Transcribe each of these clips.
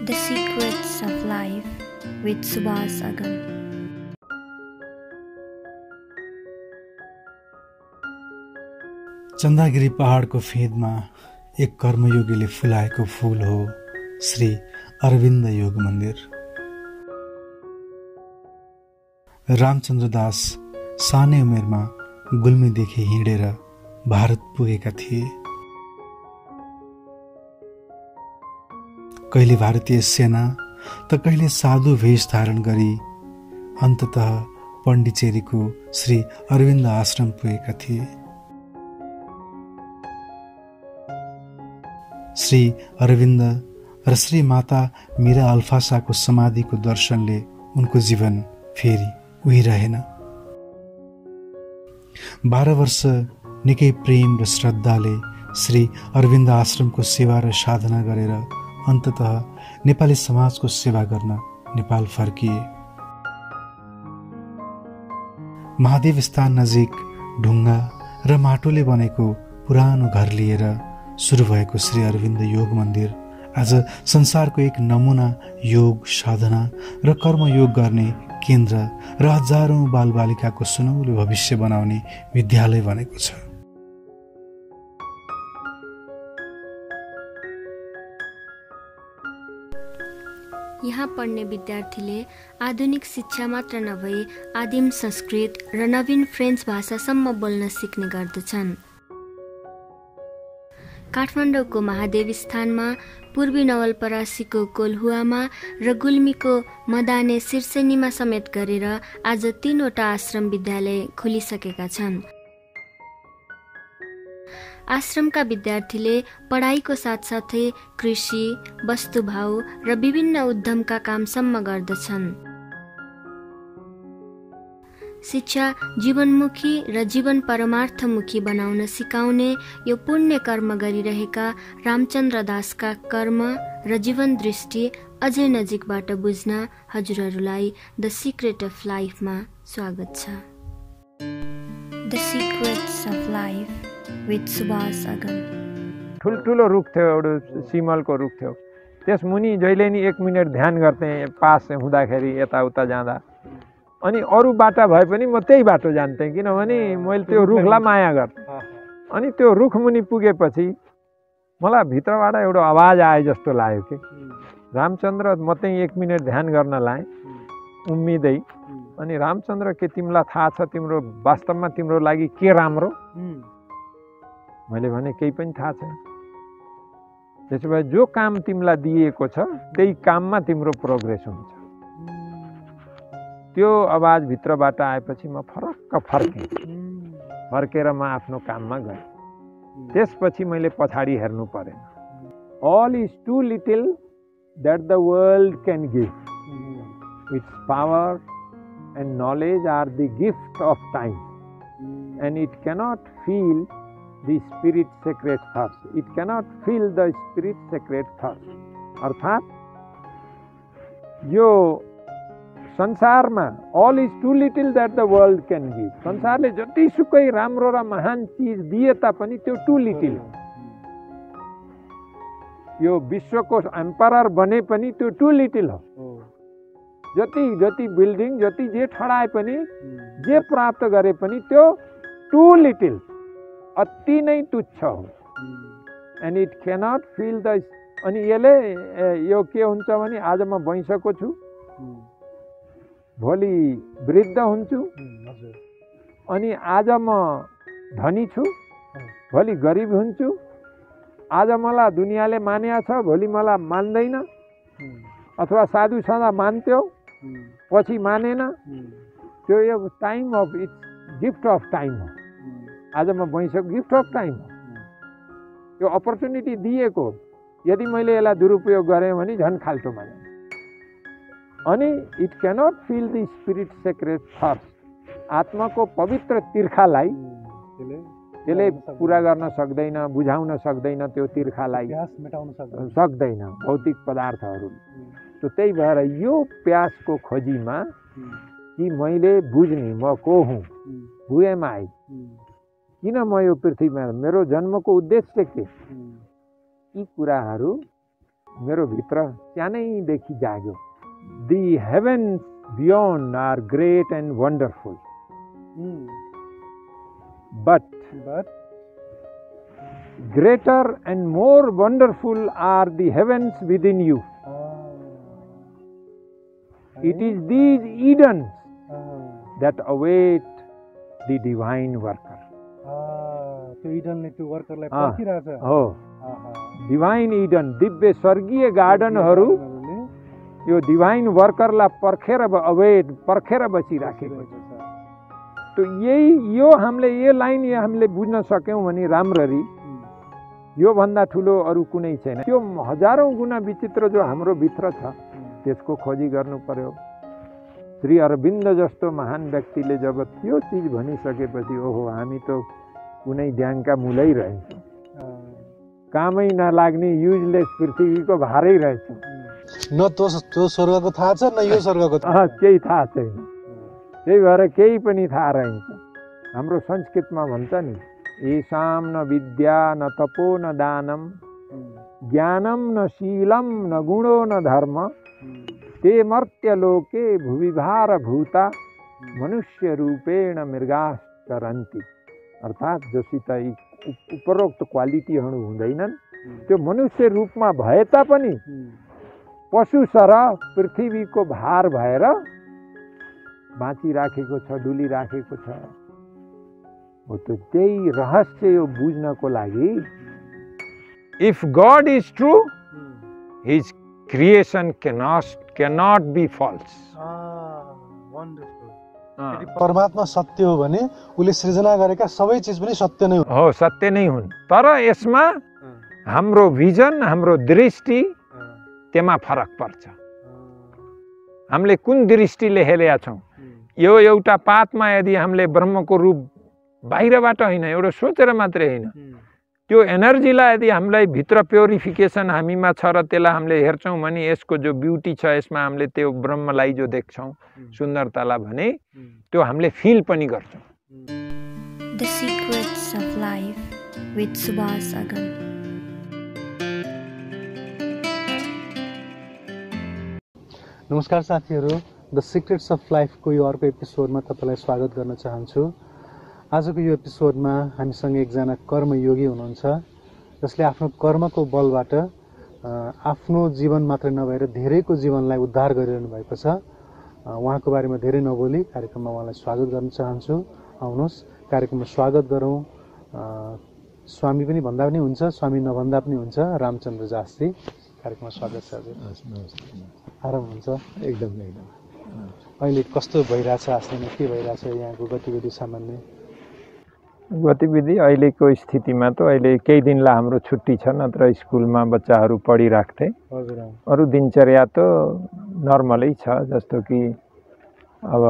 The Secrets of Life with Subhas Agam. Chandragiri पहाडको फेदमा एक कर्मयोगीले फुलाएको फूल हो श्री अरविन्द योग मन्दिर। रामचन्द्र दास सानै उमेरमा गुल्मीदेखि हिँडेर भारत पुगेका थिए। कहिले भारतीय सेना त कहिले साधु वेश धारण गरी अन्ततः पण्डिचेरीको श्री अरविन्द आश्रम पुगेका थिए। श्री अरविन्द र श्री माता मीरा अल्फासाको समाधिको दर्शनले उनको जीवन फेरि उही रहेन। 12 वर्ष निकै प्रेम र श्रद्धाले श्री अरविन्द आश्रमको सेवा र साधना गरेर अन्ततः नेपाली समाजको सेवा गर्न नेपाल फर्किए। महादेव स्थान नजिक ढुङ्गा र माटोले बनेको पुरानो घर लिएर सुरु भएको श्री अरविन्द योग मन्दिर आज संसारको एक नमुना योग साधना र कर्मयोग गर्ने केन्द्र र हजारौं बालबालिकाको सुनौलो भविष्य बनाउने विद्यालय बनेको छ। यहाँ पढ्ने विद्यार्थीले आधुनिक शिक्षा मात्र नभई आदिम संस्कृत र नवीन फ्रेन्च भाषासम्म बोल्न सिक्ने गर्दछन्। काठमाडौँको महादेव स्थानमा, पूर्वी नवलपरासीको कोल्हुवामा र गुल्मीको मदाने सिर्सेनीमा समेत गरेर आज 3वटा आश्रम विद्यालय खुलिसकेका छन्। आश्रमका विद्यार्थीले पढाइको साथसाथै कृषि, वस्तुभाउ र विभिन्न उद्यमका कामसम्म गर्दछन्। शिक्षा जीवनमुखी र जीवन परमार्थमुखी बनाउन सिकाउने यो पुण्य कर्म गरिरहेका रामचन्द्र दासका कर्म र जीवन दृष्टि अझै नजिकबाट बुझ्न हजुरहरूलाई द सिक्रेट अफ लाइफमा स्वागत छ। The secrets of life with Subhash Agam. ठुल्ठुलो रुख थियो, एउटा सिमलको रुख थियो। त्यस मुनि जहिले नि 1 मिनट ध्यान गर्थे पास हुँदाखेरि यताउता जाँदा। अनि अरू बाटा भए पनि म त्यही बाटो जान्थेँ, किनभने मैले त्यो रुखलाई माया गर्थेँ। अनि त्यो रुख मुनि पुगेपछि मलाई भित्रबाट एउटा आवाज आए जस्तो लाग्यो कि रामचन्द्र म त्यही 1 मिनट ध्यान गर्न लाएँ उम्मिदै। अनि रामचन्द्र के तिमीलाई थाहा छ तिम्रो वास्तवमा तिम्रो लागि के राम्रो? मैले भने केही पनि थाहा छैन। त्यसो भए जो काम तिमीलाई दिएको छ त्यही काममा तिम्रो प्रोग्रेस हुन्छ। त्यो आवाज भित्रबाट आएपछि म फर्केर म आफ्नो काममा गएँ। त्यसपछि मैले पछाडि हेर्नु परेन। All is too little that the world can give. Its power and knowledge are the gift of time, and it cannot feel the spirit sacred thirst. It cannot feel the spirit sacred thirst. अर्थात् यो संसारमा all is too little that the world can give. संसारले जतिसुकै राम्रो र महान चिज दिए तापनि त्यो too little। यो विश्वको एम्परर बने पनि त्यो too little हो। जति बिल्डिङ जति जे ठडाए पनि जे प्राप्त गरे पनि त्यो too little, अति नै तुच्छ हो। And it cannot fill the. अनि यसले यो के हुन्छ भने आज म भइसकेको छु, भोलि वृद्ध हुन्छु, अनि आज म धनी छु, भोलि गरिब हुन्छु। आज मलाई दुनियाँले मान्या छ, भोलि मलाई मान्दैन। अथवा साधु सदा मान्थ्यो, पछि मानेन। त्यो यो time of its gift of time हो। आज म भइसक्यो, गिफ्ट अफ टाइम हो। यो अपर्च्युनिटी दिएको, यदि मैले यसलाई दुरुपयोग गरेँ भने झन् खाल्टो माने। अनि it cannot fill the spirit secret thirst. आत्माको पवित्र तिर्खालाई त्यसले पुरा गर्न सक्दैन, बुझाउन सक्दैन। त्यो तिर्खालाई मेटाउन सक्दैन भौतिक पदार्थहरूले। तो त्यही भएर यो प्यासको खोजीमा कि मैले बुझ्ने म को हुँ, हु एम आई, किन म यो पृथ्वीमा, मेरो जन्मको उद्देश्य के, यी कुराहरू मेरो भित्र सानैदेखि जाग्यो। The heavens beyond are great and wonderful. But greater and more wonderful are the heavens within you. It is these Edens that await the divine worker. त्यो इडनले त्यो वर्करलाई पर्खिरहेछ। हो, डिभाइन इडन, दिव्य स्वर्गीय गार्डनहरू यो डिभाइन वर्करलाई पर्खेर बसिराखेको छ। तो यो हामीले बुझ्न सक्यौँ भने राम्ररी यो भन्दा ठुलो अरू कुनै छैन। त्यो हजारौं गुना विचित्र जो हाम्रो भित्र छ त्यसको खोजी गर्नु पर्यो। श्री अरविन्द जस्तो महान व्यक्तिले जब त्यो चीज भनिसकेपछि ओहो हामी त कुनै ड्याङका मूलै रहन्छौँ, कामै नलाग्ने युजलेस पृथ्वीको भारै रहेछौँ। न त्यो स्वर्गको थाहा छ न यो स्वर्गको थाहा केही थाहा छैन। त्यही भएर केही पनि थाहा रहन्छ। हाम्रो संस्कृतमा भन्छ नि, येषां न विद्या न तपो न दानम ज्ञानम न शीलम न गुणो न धर्म ते मर्त्यलोके भुविभार भूता मनुष्य रूपेण मृगाश्चरन्ति। अर्थात् जोसित उपरोक्त क्वालिटीहरू हुँदैनन् त्यो मनुष्य रूपमा भए तापनि पशु सरह पृथ्वीको भार भएर बाँचिराखेको छ, डुलिराखेको छ। हो त त्यही रहस्य यो बुझ्नको लागि if God is true his creation cannot be false. परमात्मा सत्य हो भने उले सृजना गरेका सबै चिज पनि सत्य नै हो, सत्य नै हुन्। तर यसमा हाम्रो भिजन, हाम्रो दृष्टि त्यसमा फरक पर्छ। हामीले कुन दृष्टिले हेरेका छौँ। यो एउटा पातमा यदि हामीले ब्रह्मको रूप बाहिरबाट होइन, एउटा सोचेर मात्रै होइन, त्यो एनर्जीलाई यदि हामीलाई भित्र प्योरिफिकेसन हामीमा छ र त्यसलाई हामीले हेर्छौँ भने यसको जो ब्युटी छ यसमा हामीले त्यो ब्रह्मलाई जो देख्छौँ, सुन्दरतालाई भने त्यो हामीले फिल पनि गर्छौँ। The secrets of life with Subhash Agam. नमस्कार साथीहरू, द सिक्रेट्स अफ लाइफको यो अर्को एपिसोडमा तपाईँलाई स्वागत गर्न चाहन्छु। आजको यो एपिसोडमा हामीसँग एकजना कर्मयोगी हुनुहुन्छ जसले आफ्नो कर्मको बलबाट आफ्नो जीवन मात्र नभएर धेरैको जीवनलाई उद्धार गरिरहनु भएको छ। उहाँको बारेमा धेरै नबोली कार्यक्रममा उहाँलाई स्वागत गर्न चाहन्छु। आउनुहोस् कार्यक्रममा स्वागत गरौँ। स्वामी पनि भन्दा पनि हुन्छ, स्वामी नभन्दा पनि हुन्छ, रामचन्द्र दासजी कार्यक्रममा स्वागत छ। आराम हुन्छ? एकदम। अहिले कस्तो भइरहेछ? आश्रममा के भइरहेछ? यहाँको गतिविधि सामान्य गतिविधि अहिलेको स्थितिमा त अहिले केही दिनलाई हाम्रो छुट्टी छ, नत्र स्कुलमा बच्चाहरू पढिराख्थे। अरू दिनचर्या त नर्मलै छ, जस्तो कि अब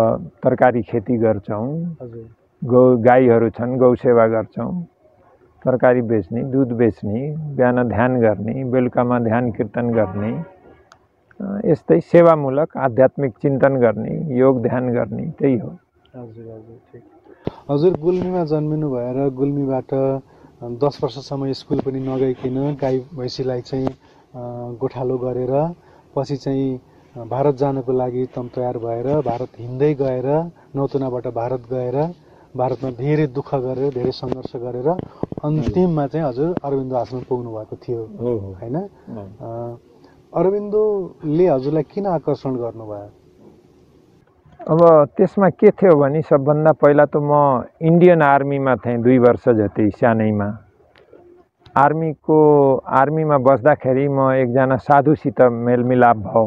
तरकारी खेती गर्छौँ, गाईहरू छन् गौ सेवा गर्छौँ, तरकारी बेच्ने, दुध बेच्ने, बिहान ध्यान गर्ने, बेलुकामा ध्यान कीर्तन गर्ने, यस्तै सेवामूलक आध्यात्मिक चिन्तन गर्ने, योग ध्यान गर्ने, त्यही हो। ठिक। हजुर गुल्मीमा जन्मिनु भएर गुल्मीबाट 10 वर्षसम्म स्कुल पनि नगइकन गाई भैँसीलाई चाहिँ गोठालो गरेर पछि चाहिँ भारत जानको लागि तम तयार भएर भारत हिँड्दै गएर नौतुनाबाट भारत गएर भारतमा धेरै दुःख गरेर धेरै सङ्घर्ष गरेर अन्तिममा चाहिँ हजुर अरविन्द आश्रम पुग्नु भएको थियो हैन? अरविन्दले हजुरलाई किन आकर्षण गर्नुभयो? अब त्यसमा के थियो भने सबभन्दा पहिला त म इन्डियन आर्मीमा थिएँ 2 वर्ष जति सानैमा। आर्मीमा बस्दाखेरि म एकजना साधुसित मेलमिलाप भयो।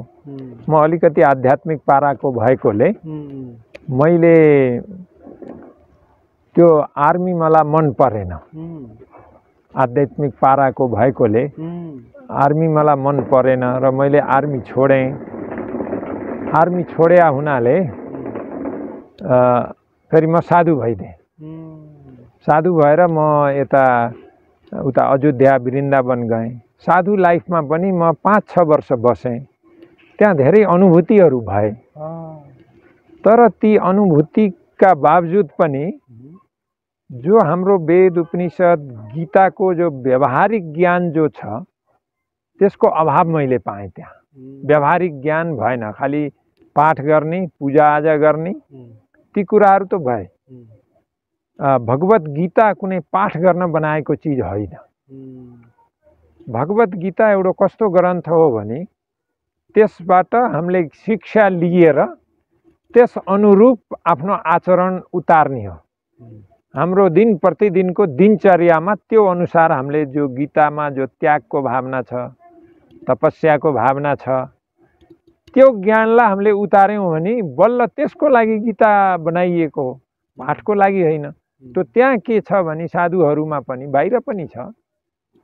म अलिकति आध्यात्मिक पाराको भएकोले मैले त्यो आर्मी मलाई मन परेन। आध्यात्मिक पाराको भएकोले आर्मी मलाई मन परेन र मैले आर्मी छोडेँ। आर्मी छोड्या हुनाले फेरि म साधु भइदिएँ। साधु भएर म उता अयोध्या वृन्दावन गएँ। साधु लाइफमा पनि म 5-6 वर्ष बसेँ। त्यहाँ धेरै अनुभूतिहरू भए, तर ती अनुभूतिका बावजुद पनि जो हाम्रो वेद उपनिषद गीताको जो व्यावहारिक ज्ञान जो छ त्यसको अभाव मैले पाएँ त्यहाँ। व्यावहारिक ज्ञान भएन, खालि पाठ गर्ने, पूजाआजा गर्ने, ती कुराहरू त भए। भगवत गीता कुनै पाठ गर्न बनाएको चिज होइन। भगवत गीता एउटा कस्तो ग्रन्थ हो भने त्यसबाट हामीले शिक्षा लिएर त्यस अनुरूप आफ्नो आचरण उतार्ने हो। हाम्रो दिन प्रतिदिनको दिनचर्यामा त्यो अनुसार हामीले जो गीतामा जो त्यागको भावना छ, तपस्याको भावना छ, त्यो ज्ञानलाई हामीले उतार्यौँ भने बल्ल त्यसको लागि गीता बनाइएको हो, पाठको लागि होइन। त्यो त्यहाँ के छ भने साधुहरूमा पनि, बाहिर पनि छ,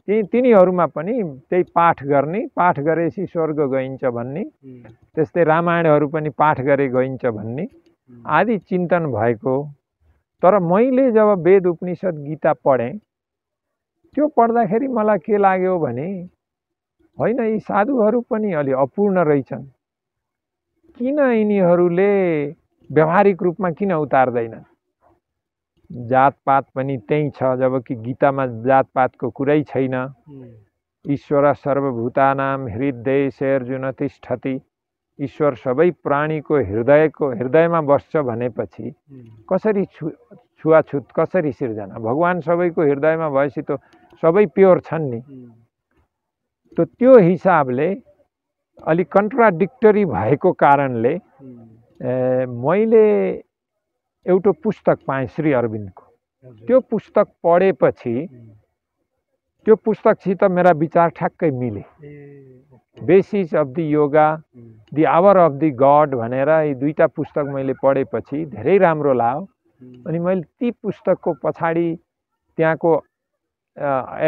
तिनीहरूमा पनि त्यही पाठ गर्ने, पाठ गरेपछि स्वर्ग गइन्छ भन्ने, त्यस्तै रामायणहरू पनि पाठ गरे गइन्छ भन्ने आदि चिन्तन भएको। तर मैले जब वेद उपनिषद गीता पढेँ, त्यो पढ्दाखेरि मलाई के लाग्यो भने होइन, यी साधुहरू पनि अलि अपूर्ण रहेछन्। किन यिनीहरूले व्यावहारिक रूपमा किन उतार्दैनन्? जातपात पनि त्यही छ, जबकि गीतामा जातपातको कुरै छैन। ईश्वर सर्वभूतानां हृदये अर्जुन तिष्ठति। ईश्वर सबै प्राणीको हृदयमा बस्छ भनेपछि कसरी छुवाछुत, कसरी सिर्जना? भगवान सबैको हृदयमा भएपछि त सबै प्योर छन् नि। त त्यो हिसाबले अलिक कन्ट्राडिक्टरी भएको कारणले मैले एउटा पुस्तक पाएँ श्री अरविन्दको। त्यो पुस्तक पढेपछि त्यो पुस्तकसित मेरा विचार ठ्याक्कै मिले। Basis of the yoga, the hour of the god भनेर यी दुईटा पुस्तक मैले पढेपछि धेरै राम्रो लाग्यो। अनि मैले ती पुस्तकको पछाडि त्यहाँको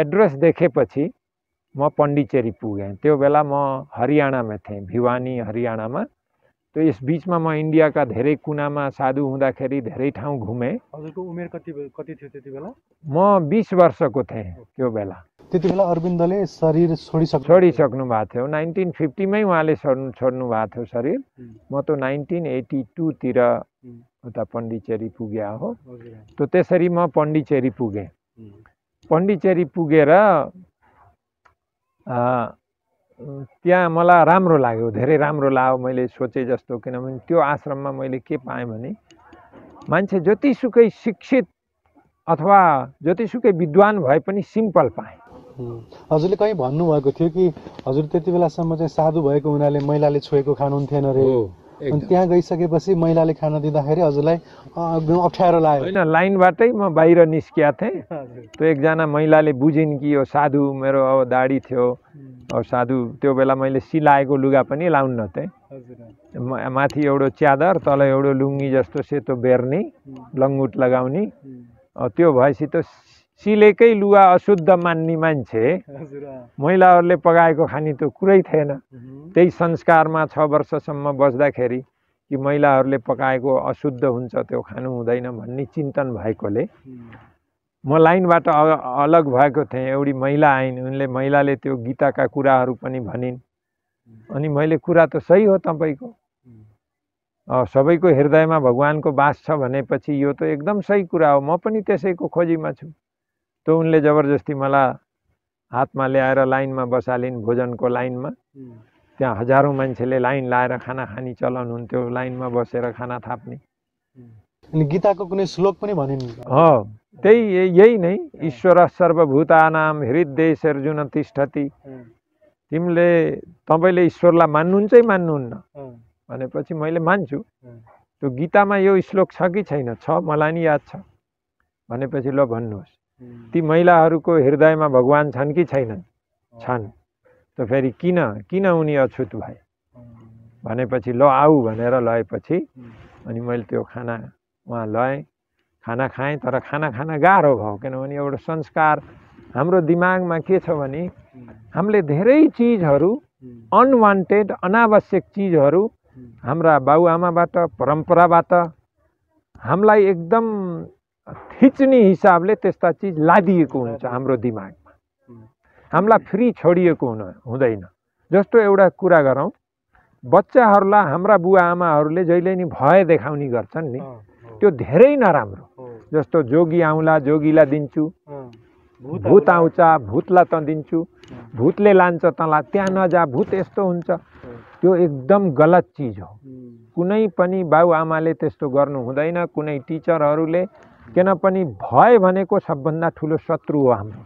एड्रेस देखेपछि म पण्डिचेरी पुगेँ। त्यो बेला म हरियाणामा थिएँ, भिवानी हरियाणामा। तो यस बीचमा म इन्डियाका धेरै कुनामा साधु हुँदाखेरि धेरै ठाउँ घुमेँ। हजुरको उमेर कति थियो त्यति बेला? म 20 वर्षको थिएँ त्यो बेला। त्यति बेला अरविन्दले शरीर छोडिसक्नु भएको थियो। 1950 मै उहाँले छोड्नु भएको थियो शरीर। म त 1982 तिर उता पण्डिचेरी पुगे हो। तो त्यसरी म पण्डिचेरी पुगेँ। पण्डिचेरी पुगेर त्यहाँ मलाई राम्रो लाग्यो, धेरै राम्रो लाग्यो मैले सोचे जस्तो। किनभने त्यो आश्रममा मैले के पाएँ भने मान्छे जतिसुकै शिक्षित अथवा जतिसुकै विद्वान भए पनि सिम्पल पाएँ। हजुरले कहीँ भन्नुभएको थियो कि हजुर त्यति बेलासम्म चाहिँ साधु भएको हुनाले महिलाले छोएको खानुहुन्थेन रे। अनि त्यहाँ गइसकेपछि महिलाले खाना दिँदाखेरि हजुरलाई अप्ठ्यारो लाग्यो? होइन, लाइनबाटै म बाहिर निस्किया थिएँ। त्यो एकजना महिलाले बुझिन् कि यो साधु, मेरो अब दाढी थियो, अब साधु। त्यो बेला मैले सिलाएको लुगा पनि लाउन्न थिएँ। माथि एउटा च्यादर, तल एउटा लुङ्गी जस्तो सेतो बेर्ने, लङ्गुट लगाउने। त्यो भएपछि त सिलेकै लुगा अशुद्ध मान्ने मान्छे महिलाहरूले पकाएको खाने त कुरै थिएन। त्यही संस्कारमा 6 वर्षसम्म बस्दाखेरि कि महिलाहरूले पकाएको अशुद्ध हुन्छ, त्यो खानु हुँदैन भन्ने चिन्तन भएकोले म लाइनबाट अलग भएको थिएँ। एउटी महिला आइन्, उनले महिलाले त्यो गीताका कुराहरू पनि भनिन्। अनि मैले कुरा त सही हो तपाईँको, सबैको हृदयमा भगवानको वास छ भनेपछि यो त एकदम सही कुरा हो, म पनि त्यसैको खोजीमा छु। त उनले जबरजस्ती मलाई हातमा ल्याएर लाइनमा बसालिन्, भोजनको लाइनमा। त्यहाँ हजारौँ मान्छेले लाइन लाएर खाना खाने चलन हुन्थ्यो, लाइनमा बसेर खाना थाप्ने। अनि गीताको कुनै श्लोक पनि भनिन्? हो, त्यही यही नै, ईश्वर सर्वभूतानां हृदये अर्जुन तिष्ठति। तिमीले तपाईँले ईश्वरलाई मान्नुहुन्छ कि मान्नुहुन्न भनेपछि मैले मान्छु। त्यो गीतामा यो श्लोक छ कि छैन? छ, मलाई नि याद छ। भनेपछि ल भन्नुहोस्, ती महिलाहरूको हृदयमा भगवान छन् कि छैनन्? छन्। त फेरि किन उनी अछुत भए? भनेपछि ल आऊ भनेर लगेपछि अनि मैले त्यो खाना उहाँ लएँ, खाना खाएँ। तर खाना गाह्रो भयो, किनभने एउटा संस्कार हाम्रो दिमागमा के छ भने हामीले धेरै चिजहरू, अनवान्टेड अनावश्यक चिजहरू हाम्रा बाबुआमाबाट, परम्पराबाट हामीलाई एकदम थिच्ने हिसाबले त्यस्ता चिज लादिएको हुन्छ हाम्रो दिमागमा। हामीलाई फ्री छोडिएको हुँदैन। जस्तो एउटा कुरा गरौँ, बच्चाहरूलाई हाम्रा बुवाआमाहरूले जहिले नि भय देखाउने गर्छन् नि, त्यो धेरै नराम्रो। जस्तो जोगी आउँला जोगीलाई दिन्छु, भूत आउँछ, भूतलाई त दिन्छु, भूतले लान्छ तँलाई, त्यहाँ नजा, भूत यस्तो हुन्छ। त्यो एकदम गलत चिज हो। कुनै पनि बाबुआमाले त्यस्तो गर्नु हुँदैन, कुनै टिचरहरूले। किनभने भय भनेको सबभन्दा ठुलो शत्रु हो हाम्रो।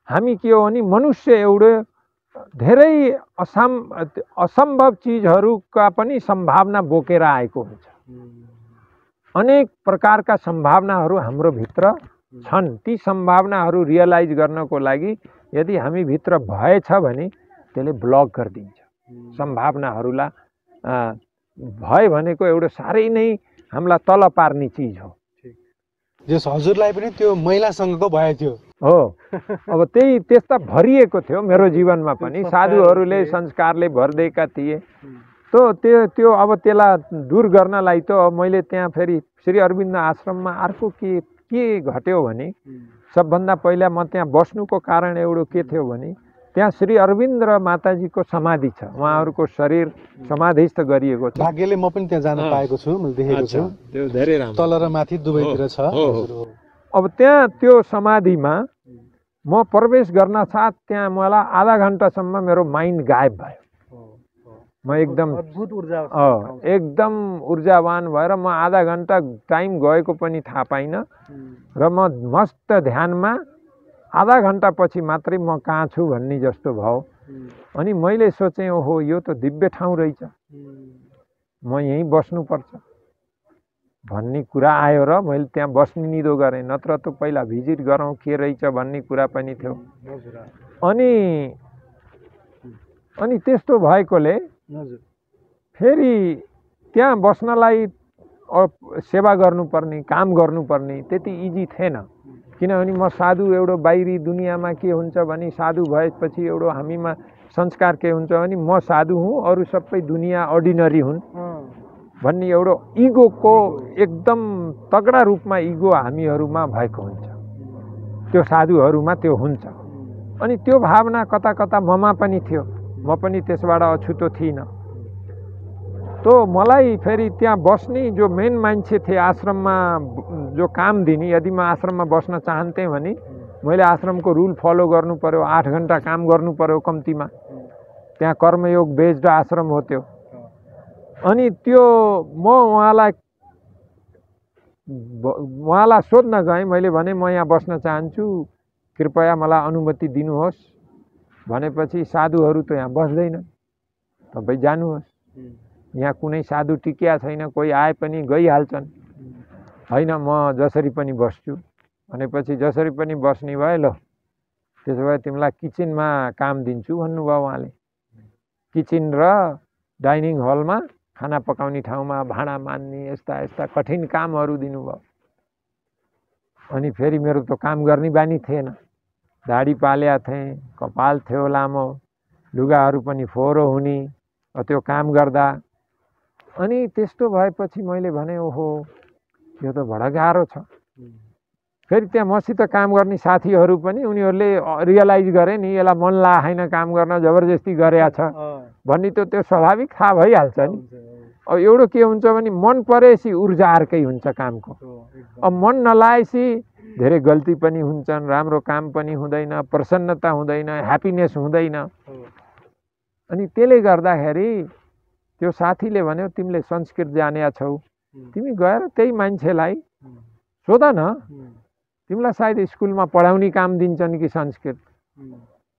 हामी के हो भने मनुष्य एउटै धेरै असम्भव चिजहरूका पनि सम्भावना बोकेर आएको हुन्छ। अनेक प्रकारका सम्भावनाहरू हाम्रो भित्र छन्। ती सम्भावनाहरू रियलाइज गर्नको लागि यदि हामी भित्र भय छ भने त्यसले ब्लक गरिदिन्छ सम्भावनाहरूलाई। भय भनेको एउटा साह्रै नै हामीलाई तल पार्ने चिज हो। जस हजुरलाई पनि त्यो महिलासँगको भय थियो हो। अब त्यही त्यस्ता भरिएको थियो मेरो जीवनमा पनि, साधुहरूले संस्कारले भरिदिएका थिए। त्यो अब त्यसलाई दूर गर्नलाई त मैले त्यहाँ फेरि श्री अरविन्द आश्रममा अर्को के घट्यो भने, सबभन्दा पहिला म त्यहाँ बस्नुको कारण एउटा के थियो भने त्यहाँ श्री अरविन्द र माताजीको समाधि छ। उहाँहरूको शरीर समाधिस्थ गरिएको छ। भाग्यले म पनि त्यहाँ जान पाएको छु, मैले देखेको छु। त्यो धेरै राम्रो, तल र माथि दुवैतिर छ। अब त्यहाँ त्यो समाधिमा म प्रवेश गर्न साथ त्यहाँ मलाई आधा घन्टासम्म मेरो माइन्ड गायब भयो। म एकदम अद्भुत ऊर्जा एकदम ऊर्जावान भएर म आधा घन्टा टाइम गएको पनि थाहा पाइनँ र म मस्त ध्यानमा आधा घन्टा पछि मात्रै म कहाँ छु भन्ने जस्तो भयो। अनि मैले सोचेँ ओहो यो त दिव्य ठाउँ रहेछ, म यहीँ बस्नुपर्छ भन्ने कुरा आयो र मैले त्यहाँ बस्ने निदो गरेँ। नत्र त पहिला भिजिट गरौँ के रहेछ भन्ने कुरा पनि थियो। अनि त्यस्तो भएकोले फेरि त्यहाँ बस्नलाई सेवा गर्नुपर्ने, काम गर्नुपर्ने त्यति इजी थिएन। किनभने म साधु एउटा बाहिरी दुनियाँमा के हुन्छ भने साधु भएपछि एउटा हामीमा संस्कार के हुन्छ भने म साधु हुँ, अरू सबै दुनियाँ अर्डिनरी हुन् भन्ने एउटा इगोको एकदम तगडा रूपमा इगो हामीहरूमा भएको हुन्छ। त्यो साधुहरूमा त्यो हुन्छ। अनि त्यो भावना कता कता ममा पनि थियो। म पनि त्यसबाट अछुतो थिइनँ। तो मलाई फेरि त्यहाँ बस्ने जो मेन मान्छे थिए आश्रममा जो काम दिने, यदि म आश्रममा बस्न चाहन्थेँ भने मैले आश्रमको रुल फलो गर्नु पर्यो। 8 घन्टा काम गर्नु पर्यो कम्तीमा। त्यहाँ कर्मयोग बेस्ड आश्रम हो त्यो। अनि त्यो म उहाँलाई सोध्न गएँ। मैले भने म यहाँ बस्न चाहन्छु, कृपया मलाई अनुमति दिनुहोस्। भनेपछि साधुहरू त यहाँ बस्दैन, तपाईँ जानुहोस्, यहाँ कुनै साधु टिकिया छैन, कोही आए पनि गइहाल्छन्। होइन म जसरी पनि बस्छु भनेपछि जसरी पनि बस्ने भए ल त्यसो भए तिमीलाई किचनमा काम दिन्छु भन्नुभयो उहाँले। किचन र डाइनिङ हलमा खाना पकाउने ठाउँमा भाँडा मान्ने यस्ता यस्ता कठिन कामहरू दिनुभयो। अनि फेरि मेरो त काम गर्ने बानी थिएन। दाढी पालेका थिएँ, कपाल थियो लामो, लुगाहरू पनि फोहोरो हुने त्यो काम गर्दा। अनि त्यस्तो भएपछि मैले भने ओहो यो त बडा गाह्रो छ। फेरि त्यहाँ मसित काम गर्ने साथीहरू पनि उनीहरूले रियलाइज गरे नि यसलाई मन लागेन काम गर्न, जबरजस्ती गरेका छ भन्ने त त्यो स्वाभाविक थाहा भइहाल्छ नि। अब एउटा के हुन्छ भने मन परेपछि ऊर्जा अर्कै हुन्छ कामको। अब मन नलाएपछि धेरै गल्ती पनि हुन्छन्, राम्रो काम पनि हुँदैन, प्रसन्नता हुँदैन, ह्याप्पिनेस हुँदैन। अनि त्यसले गर्दाखेरि त्यो साथीले भन्यो तिमीले संस्कृत जानेका छौ, तिमी गएर त्यही मान्छेलाई सोध न, तिमीलाई सायद स्कुलमा पढाउने काम दिन्छन् कि संस्कृत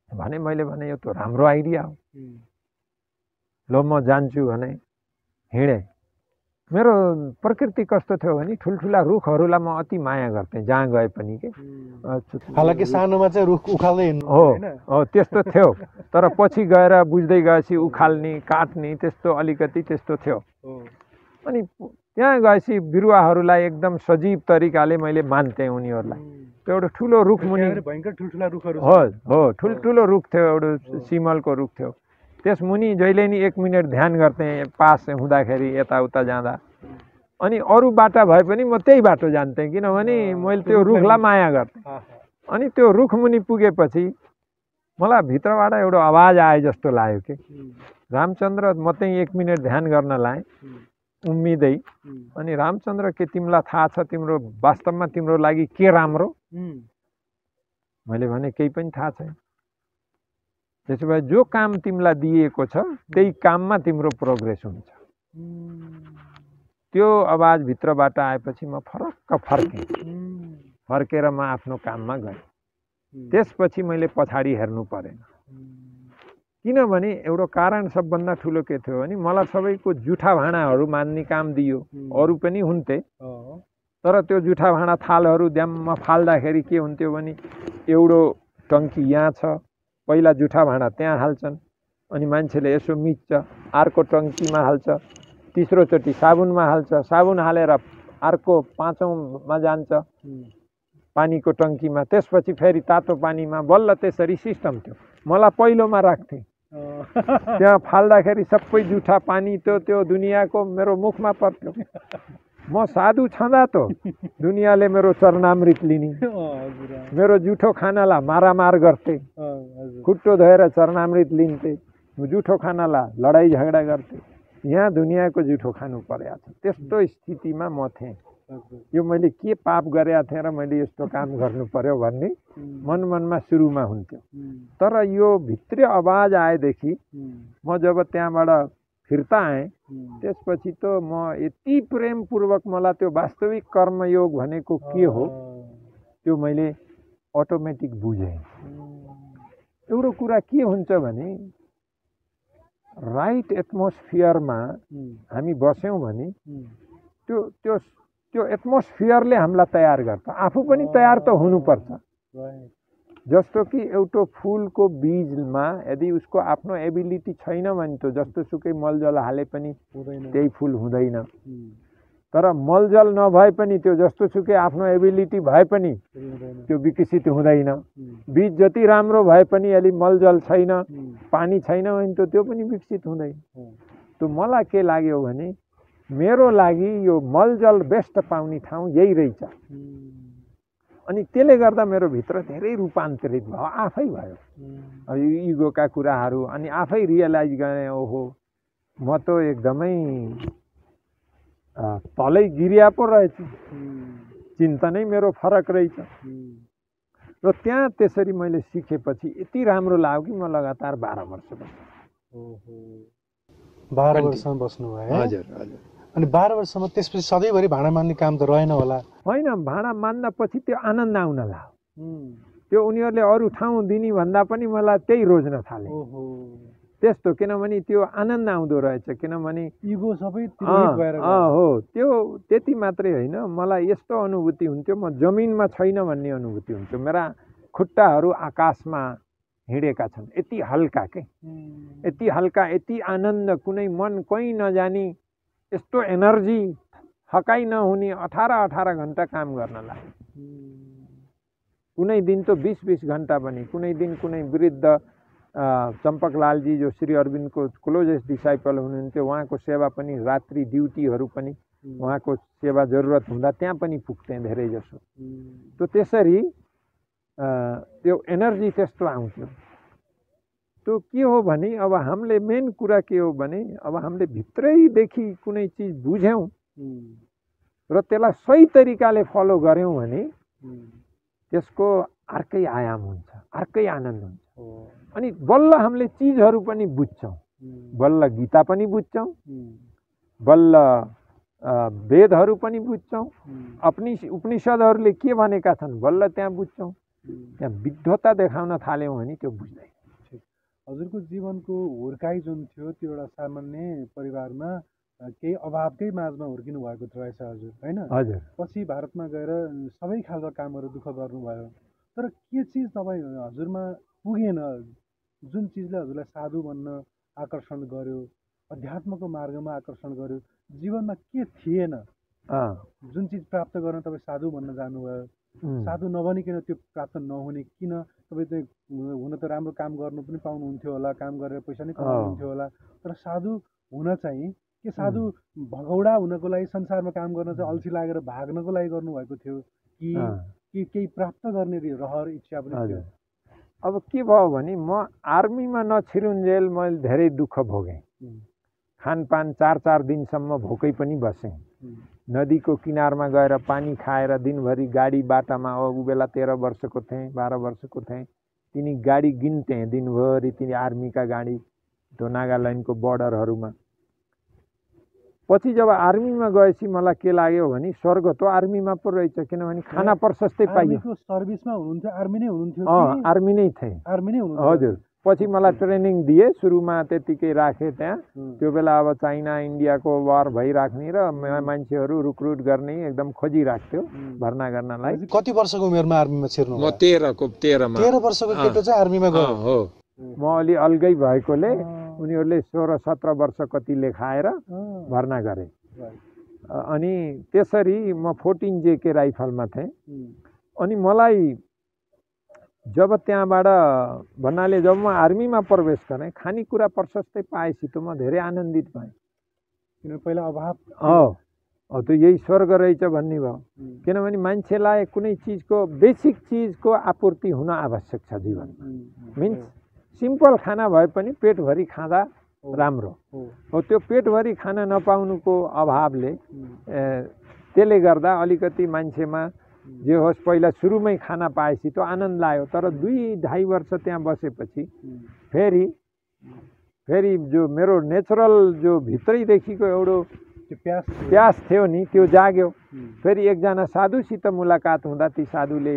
भने। मैले भने यो त राम्रो आइडिया हो, ल म जान्छु भने हिँडेँ। मेरो प्रकृति कस्तो थियो भने ठुल्ठुला रुखहरूलाई म अति माया गर्थेँ जहाँ गए पनि के। हालाकि सानोमा चाहिँ रुख उखाल्दै हो त्यस्तो थियो, तर पछि गएर बुझ्दै गएपछि उखाल्ने काट्ने त्यस्तो अलिकति त्यस्तो थियो। अनि त्यहाँ गएपछि बिरुवाहरूलाई एकदम सजीव तरिकाले मैले मान्थेँ उनीहरूलाई। त्यो एउटा ठुलो रुखमुनि हो ठुल्ठुलो रुख थियो, एउटा सिमलको रुख थियो। त्यस मुनि जहिले नि 1 मिनट ध्यान गर्थेँ पास हुँदाखेरि यताउता जाँदा। अनि अरू बाटा भए पनि म त्यही बाटो जान्थेँ किनभने मैले त्यो रुखलाई माया गर्थेँ। अनि त्यो रुख मुनि पुगेपछि मलाई भित्रबाट एउटा आवाज आए जस्तो लाग्यो कि रामचन्द्र म त्यही 1 मिनट ध्यान गर्न लाएँ उम्मिदै। अनि रामचन्द्र के तिमीलाई थाहा छ तिम्रो वास्तवमा तिम्रो लागि के राम्रो? मैले भने केही पनि थाहा छैन। त्यसो भए जो काम तिमीलाई दिएको छ त्यही काममा तिम्रो प्रोग्रेस हुन्छ। त्यो आवाज भित्रबाट आएपछि म फरक्क फर्केर म आफ्नो काममा गएँ। त्यसपछि मैले पछाडि हेर्नु परेन। किनभने एउटा कारण सबभन्दा ठुलो के थियो भने मलाई सबैको जुठा भाँडाहरू मान्ने काम दियो। अरू पनि हुन्थे, तर त्यो जुठा भाँडा थालहरू ड्याममा फाल्दाखेरि के हुन्थ्यो भने एउटो टङ्की यहाँ छ, पहिला जुठा भाँडा त्यहाँ हाल्छन्, अनि मान्छेले यसो मिच्छ, अर्को टङ्कीमा हाल्छ, तेस्रोचोटि साबुनमा हाल्छ, साबुन हालेर अर्को पाँचौँमा जान्छ पानीको टङ्कीमा, त्यसपछि फेरि तातो पानीमा, बल्ल त्यसरी सिस्टम थियो। मलाई पहिलोमा राख्थे, त्यहाँ फाल्दाखेरि सबै जुठा पानी त्यो दुनियाँको मेरो मुखमा पर्थ्यो। म साधु छँदा त दुनियाँले मेरो चरणामृत लिने, मेरो जुठो खानालाई मारामार गर्थे, खुट्टो धोएर चरणामृत लिन्थे, जुठो खानालाई लडाइँ झगडा गर्थे। यहाँ दुनियाँको जुठो खानु परेको छ। त्यस्तो स्थितिमा म थिएँ। यो मैले के पाप गरेका थिएँ र मैले यस्तो काम गर्नु पर्यो भन्ने मनमा सुरुमा हुन्थ्यो। तर यो भित्री आवाज आएदेखि म जब त्यहाँबाट फिर्ता आएँ, त्यसपछि त म यति प्रेमपूर्वक मलाई त्यो वास्तविक कर्मयोग भनेको के हो त्यो मैले अटोमेटिक बुझेँ। एउटा कुरा के हुन्छ भने राइट एटमोस्फियरमा हामी बस्यौँ भने त्यो एटमोस्फियरले हामीलाई तयार गर्छ। आफू पनि तयार त हुनुपर्छ। जस्तो कि एउटा फुलको बीजमा यदि उसको आफ्नो एबिलिटी छैन भने त जस्तो सुकै मलजल हाले पनि त्यही फुल हुँदैन। तर मलजल नभए पनि त्यो जस्तो सुकै आफ्नो एबिलिटी भए पनि त्यो विकसित हुँदैन। बीज जति राम्रो भए पनि यदि मलजल छैन, पानी छैन भने त त्यो पनि विकसित हुँदैन। त मलाई के लाग्यो भने मेरो लागि यो मलजल बेस्ट पाउने ठाउँ यही रहेछ। अनि त्यसले गर्दा मेरो भित्र धेरै रूपान्तरित भयो, आफै भयो। अब इगोका कुराहरू अनि आफै रियलाइज गरेँ, ओहो म त एकदमै तलै गिरिया पो रहेछु, चिन्तनै मेरो फरक रहेछ। र त्यहाँ त्यसरी मैले सिकेपछि यति राम्रो लाग्यो कि म लगातार 12 वर्ष बसेँ। 12 वर्षसम्म बस्नुभयो? हजुर हजुर। अनि 12 वर्षसम्म त्यसपछि सधैँभरि भाँडा मान्ने काम त रहेन होला? होइन, भाँडा मान्दा पछि त्यो आनन्द आउन लाग्यो। त्यो उनीहरूले अरू ठाउँ दिने भन्दा पनि मलाई त्यही रोज्न थाले। त्यस्तो, किनभने त्यो आनन्द आउँदो रहेछ। किनभने इगो सबै भएर हो, त्यो त्यति मात्रै होइन, मलाई यस्तो अनुभूति हुन्थ्यो म जमिनमा छैन भन्ने अनुभूति हुन्थ्यो। मेरा खुट्टाहरू आकाशमा हिँडेका छन्, यति हल्का के, यति हल्का, यति आनन्द, कुनै मन कहीँ नजानी, यस्तो एनर्जी, थकाइ नहुने, 18 घन्टा काम गर्न लाग्यो। कुनै दिन त 20 घन्टा पनि, कुनै दिन कुनै वृद्ध चम्पकलालजी जो श्री अरविन्दको क्लोजेस्ट डिसाइपल हुनुहुन्थ्यो, उहाँको सेवा पनि, रात्रि ड्युटीहरू पनि, उहाँको सेवा जरुरत हुँदा त्यहाँ पनि पुग्थेँ धेरै जसो। त त्यसरी त्यो एनर्जी त्यस्तो आउँथ्यो। त्यो के हो भने अब हामीले मेन कुरा के हो भने अब हामीले भित्रैदेखि कुनै चिज बुझ्यौँ र त्यसलाई सही तरिकाले फलो गऱ्यौँ भने त्यसको अर्कै आयाम हुन्छ, अर्कै आनन्द हुन्छ। अनि बल्ल हामीले चिजहरू पनि बुझ्छौँ, बल्ल गीता पनि बुझ्छौँ, बल्ल वेदहरू पनि बुझ्छौँ, उपनिषदहरूले के भनेका छन् बल्ल त्यहाँ बुझ्छौँ। त्यहाँ विद्वता देखाउन थाल्यौँ भने त्यो बुझ्दैन। हजुरको जीवनको हुर्काइ जुन थियो त्यो एउटा सामान्य परिवारमा केही अभावकै माझमा हुर्किनु भएको रहेछ हजुर, होइन? हजुर। पछि भारतमा गएर सबै खालका कामहरू दुःख गर्नुभयो, तर के चिज तपाईँ हजुरमा पुगेन जुन चिजले हजुरलाई साधु भन्न आकर्षण गर्यो, अध्यात्मको मार्गमा आकर्षण गर्यो? जीवनमा के थिएन जुन चिज प्राप्त गर्न तपाईँ साधु भन्न जानुभयो? साधु नबनिकन त्यो प्राप्त नहुने किन? तपाईँ त हुन त राम्रो काम गर्नु पनि पाउनुहुन्थ्यो होला, काम गरेर पैसा नै कमाउनुहुन्थ्यो होला, तर साधु हुन चाहिँ के साधु भगौडा हुनको लागि संसारमा काम गर्न चाहिँ अल्छी लागेर भाग्नको लागि गर्नुभएको थियो कि केही प्राप्त गर्ने रहर इच्छा पनि थियो? अब के भयो भने म आर्मीमा नछिरुन्जेल मैले धेरै दुःख भोगेँ। खानपान 4 दिनसम्म भोकै पनि बसेँ। नदीको किनारमा गएर पानी खाएर दिनभरि गाडी बाटामा ऊ बेला 13 वर्षको थिएँ 12 वर्षको थिएँ तिनी गाडी गिन्थे दिनभरि तिनी आर्मीका गाडी त्यो नागाल्यान्डको बर्डरहरूमा पछि जब आर्मीमा गएपछि मलाई के लाग्यो भने स्वर्ग त आर्मीमा पो रहेछ किनभने खाना प्रशस्तै पाइयो सर्भिसमा हुनुहुन्थ्यो आर्मी नै हुनुहुन्थ्यो आर्मी नै थिएँ आर्मी नै हुनुहुन्थ्यो हजुर पछि मलाई ट्रेनिङ दिए सुरुमा त्यतिकै राखे त्यहाँ त्यो बेला अब चाइना इन्डियाको वार भइराख्ने र मान्छेहरू रिक्रुट गर्ने एकदम खोजिराख्थ्यो भर्ना गर्नलाई कति वर्षको उमेरमा आर्मीमा छिर्नु म 13 वर्षको केटो चाहिँ आर्मीमा गयो हो म अलि अलगै भएकोले उनीहरूले 16-17 वर्ष कति लेखाएर भर्ना गरे अनि त्यसरी म 14 जेके राइफलमा थिएँ अनि मलाई जब त्यहाँबाट भन्नाले जब म आर्मीमा प्रवेश गरेँ खानेकुरा प्रशस्तै पाएपछि त म धेरै आनन्दित भएँ किनभने पहिला अभाव त्यो यही स्वर्ग रहेछ भन्ने भयो किनभने मान्छेलाई कुनै चिजको बेसिक चिजको आपूर्ति हुन आवश्यक छ जीवनमा मिन्स सिम्पल खाना भए पनि पेटभरि खाँदा राम्रो हो त्यो पेटभरि खाना नपाउनुको अभावले त्यसले गर्दा अलिकति मान्छेमा जे होस् पहिला सुरुमै खाना पाएपछि त आनन्द लाग्यो तर 2-2.5 वर्ष त्यहाँ बसेपछि फेरि जो मेरो नेचुरल जो भित्रैदेखिको एउटा प्यास थियो नि त्यो जाग्यो फेरि एकजना साधुसित मुलाकात हुँदा ती साधुले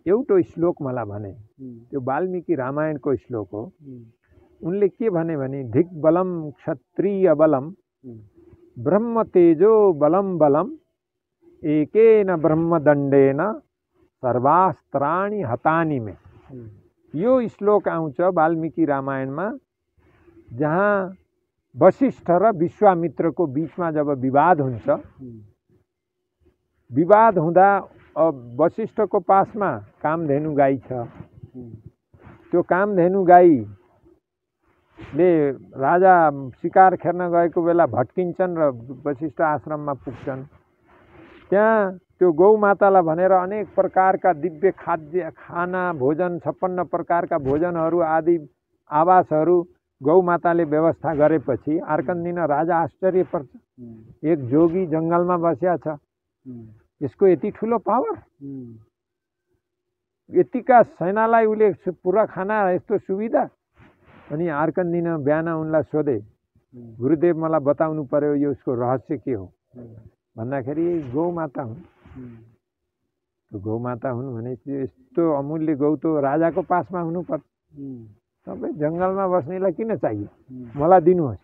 एउटा श्लोक मलाई भने त्यो वाल्मीकि रामायणको श्लोक हो उनले के भने धिक बलम क्षत्रिय बलम ब्रह्म तेजो बलम बलम एकेन ब्रह्मदण्डेन सर्वास्त्राणि हतानि में यो श्लोक आउँछ वाल्मीकि रामायणमा जहाँ वशिष्ठ र विश्वामित्रको बीचमा जब विवाद हुन्छ विवाद हुँदा वशिष्ठको पासमा कामधेनु गाई छ त्यो कामधेनु गाईले राजा शिकार खेर्न गएको बेला भट्किन्छन् र वशिष्ठ आश्रममा पुग्छन् त्यहाँ त्यो गौमातालाई भनेर अनेक प्रकारका दिव्य खाद्य खाना भोजन 56 प्रकारका भोजनहरू आदि आवासहरू गौमाताले व्यवस्था गरेपछि अर्कन दिन राजा आश्चर्य पर्छ एक जोगी जङ्गलमा बस्या छ यसको यति ठुलो पावर यतिका सेनालाई उले पुरा खाना यस्तो सुविधा अनि अर्कन दिन बिहान उनलाई सोधे गुरुदेव मलाई बताउनु पर्यो यो उसको रहस्य के हो भन्दाखेरि गौमाता हुन् त्यो गौमाता हुन् भने यस्तो अमूल्य गौ त राजाको पासमा हुनुपर्छ सबै जङ्गलमा बस्नेलाई किन चाहियो मलाई दिनुहोस्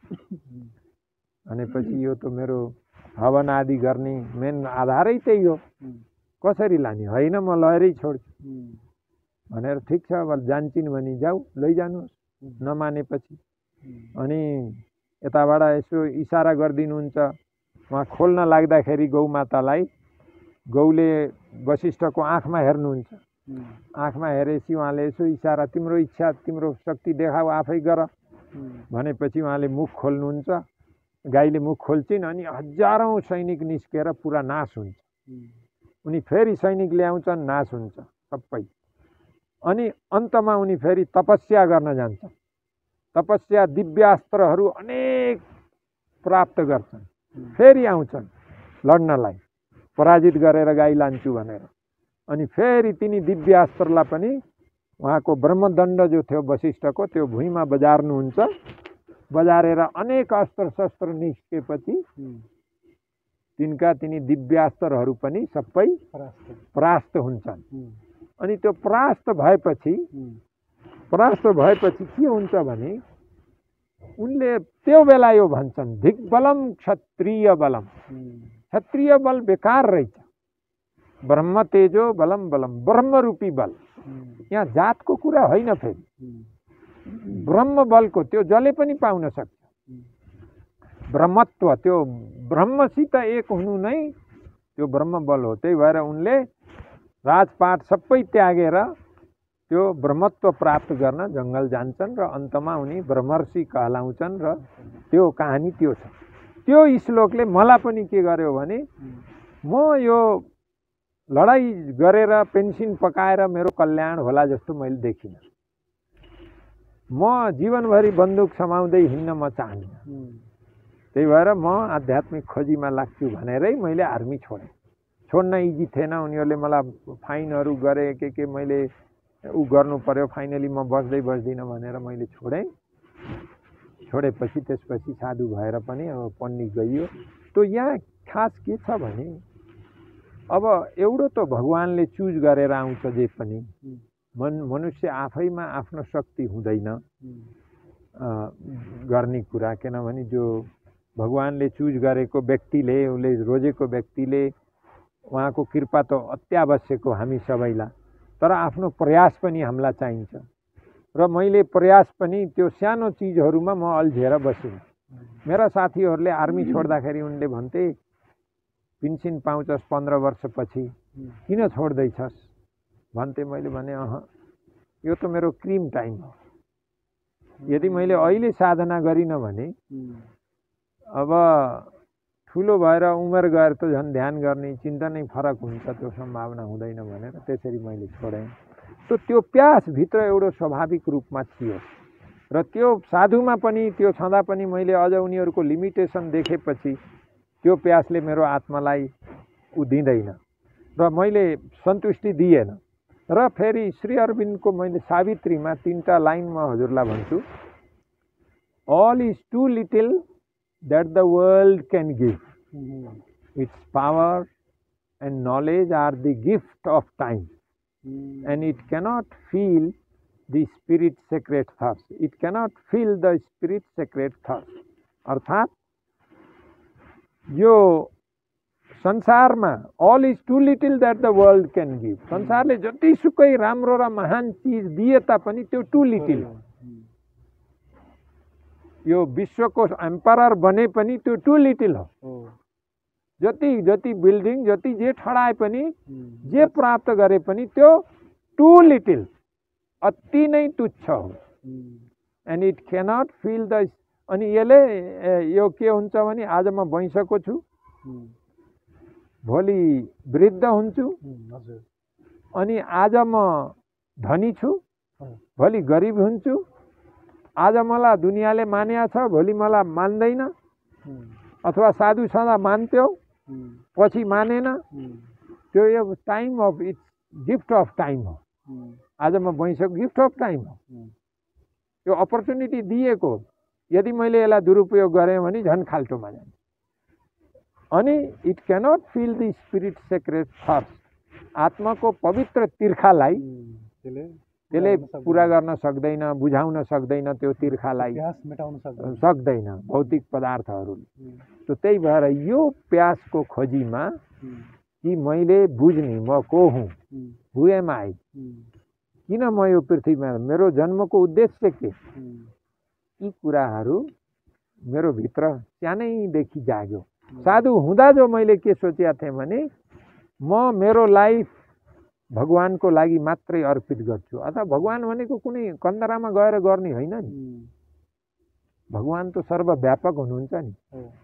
भनेपछि यो त मेरो हवन आदि गर्ने मेन आधारै त्यही हो कसरी लाने होइन म लयरै छोड्छु भनेर ठिक छ अब जान्छिन् भने जाऊ लैजानुहोस् नमानेपछि अनि यताबाट यसो इसारा गरिदिनुहुन्छ उहाँ खोल्न लाग्दाखेरि गौमातालाई गौले वशिष्ठको आँखमा हेर्नुहुन्छ आँखमा हेरेपछि उहाँले यसो इसारा तिम्रो इच्छा तिम्रो शक्ति देखाऊ आफै गर भनेपछि उहाँले मुख खोल्नुहुन्छ गाईले मुख खोल्छिन् अनि हजारौं सैनिक निस्केर पुरा नाश हुन्छ उनी फेरि सैनिक ल्याउँछन् नाश हुन्छ सबै अनि अन्तमा उनी फेरि तपस्या गर्न जान्छन् तपस्या दिव्यास्त्रहरू अनेक प्राप्त गर्छन् फेरि आउँछन् लड्नलाई पराजित गरेर गाई लान्छु भनेर अनि फेरि तिनी दिव्यास्त्रलाई पनि उहाँको ब्रह्मदण्ड जो थियो वशिष्ठको त्यो भुइँमा बजार्नुहुन्छ बजारेर अनेक अस्त्र शस्त्र निस्केपछि तिनी दिव्यास्त्रहरू पनि सबै परास्त हुन्छन् अनि त्यो परास्त भएपछि के हुन्छ भने उनले त्यो बेला यो भन्छन् धिक बलम क्षत्रिय बलम क्षत्रिय बल बेकार रहेछ ब्रह्म तेजो बलम बलम ब्रह्म रूपी बल यहाँ जातको कुरा होइन फेरि ब्रह्म बलको त्यो जसले पनि पाउन सक्छ ब्रह्मत्व त्यो ब्रह्मसित एक हुनु नै त्यो ब्रह्म बल हो त्यही भएर उनले राजपाट सबै त्यागेर त्यो ब्रह्मत्व प्राप्त गर्न जङ्गल जान्छन् र अन्तमा उनी ब्रह्मर्षि कहलाउँछन् र त्यो कहानी त्यो छ त्यो श्लोकले मलाई पनि के गर्यो भने म यो लडाई गरेर पेन्सन पकाएर मेरो कल्याण होला जस्तो मैले देखिनँ म जीवनभरि बन्दुक समाउँदै हिँड्न म चाहदिनँ त्यही भएर म आध्यात्मिक खोजीमा लाग्छु भनेरै मैले आर्मी छोडेँ। छोड्न इजी थिएन, उनीहरूले मलाई फाइनहरू गरे, के मैले ऊ गर्नु पर्यो, फाइनली म बस्दिनँ भनेर मैले छोडेँ। छोडेपछि त्यसपछि साधु भएर पनि अब पढ्न गइयो। तो यहाँ खास के छ भने अब एउटा त भगवानले चुज गरेर आउँछ जे पनि, मनुष्य आफैमा आफ्नो शक्ति हुँदैन गर्ने कुरा, किनभने जो भगवानले चुज गरेको व्यक्तिले, उसले रोजेको व्यक्तिले, उहाँको कृपा त अत्यावश्यक हो हामी सबैलाई, तर आफ्नो प्रयास पनि हामीलाई चाहिन्छ। र मैले प्रयास पनि त्यो सानो चिजहरूमा म अल्झिएर बसेँ। मेरा साथीहरूले आर्मी छोड्दाखेरि उनले भन्थे पेन्सन पाउँछस् 15 वर्षपछि, किन छोड्दैछस् भन्थे। मैले भने यो त मेरो क्रिम टाइम हो, यदि मैले अहिले साधना गरिनँ भने अब ठुलो भएर उमेर गएर त झन् ध्यान गर्ने चिन्ता नै फरक हुन्छ, त्यो सम्भावना हुँदैन भनेर त्यसरी मैले छोडेँ। तो त्यो प्यास भित्र एउटा स्वाभाविक रूपमा थियो र त्यो साधुमा पनि त्यो छँदा पनि मैले अझ उनीहरूको लिमिटेसन देखेपछि त्यो प्यासले मेरो आत्मालाई दिँदैन र मैले सन्तुष्टि दिएन। र फेरि श्री अरविन्दको मैले सावित्रीमा 3टा लाइन म हजुरलाई भन्छु। All is too little that the world can give. Its power and knowledge are the gift of time. And it cannot feel the spirit's sacred thirst. It cannot feel the spirit's sacred thirst. अर्थात यो संसारमा all is too little that the world can give. संसारले जतिसुकै राम्रो र महान चिज दिए तापनि त्यो टू लिटिल हो। यो विश्वको एम्परर बने पनि त्यो टू लिटिल हो। जति जति बिल्डिङ जति जे ठडाए पनि जे प्राप्त गरे पनि त्यो टू लिटिल अति नै तुच्छ हो। And it cannot fill the, अनि यसले यो के हुन्छ भने आज म भइसकेको छु, भोलि वृद्ध हुन्छु, अनि आज म धनी छु, भोलि गरिब हुन्छु, आज मलाई दुनियाँले मान्या छ, भोलि मलाई मान्दैन, अथवा साधु सदा मान्थ्यो पछि मानेन। त्यो यो time of its gift of time हो। आज म भइसक्यो, गिफ्ट अफ टाइम हो। यो अपर्च्युनिटी दिएको, यदि मैले यसलाई दुरुपयोग गरेँ भने झन् खाल्टोमा जान्छ। अनि it cannot fill the spirit secret thirst, आत्माको पवित्र तिर्खालाई त्यसले पुरा गर्न सक्दैन, बुझाउन सक्दैन, त्यो तिर्खालाई मेटाउन सक्दैन भौतिक पदार्थहरूले। तो त्यही भएर यो प्यासको खोजीमा कि मैले बुझ्ने म को हुँ, हु एम आई, किन म यो पृथ्वीमा, मेरो जन्मको उद्देश्य के, यी कुराहरू मेरो भित्र सानैदेखि जाग्यो। साधु हुँदा जो मैले के सोचेको थिएँ भने म मेरो लाइफ भगवानको लागि मात्रै अर्पित गर्छु। अथवा भगवान भनेको कुनै कन्दरामा गएर गर्ने होइन नि, भगवान त सर्वव्यापक हुनुहुन्छ नि।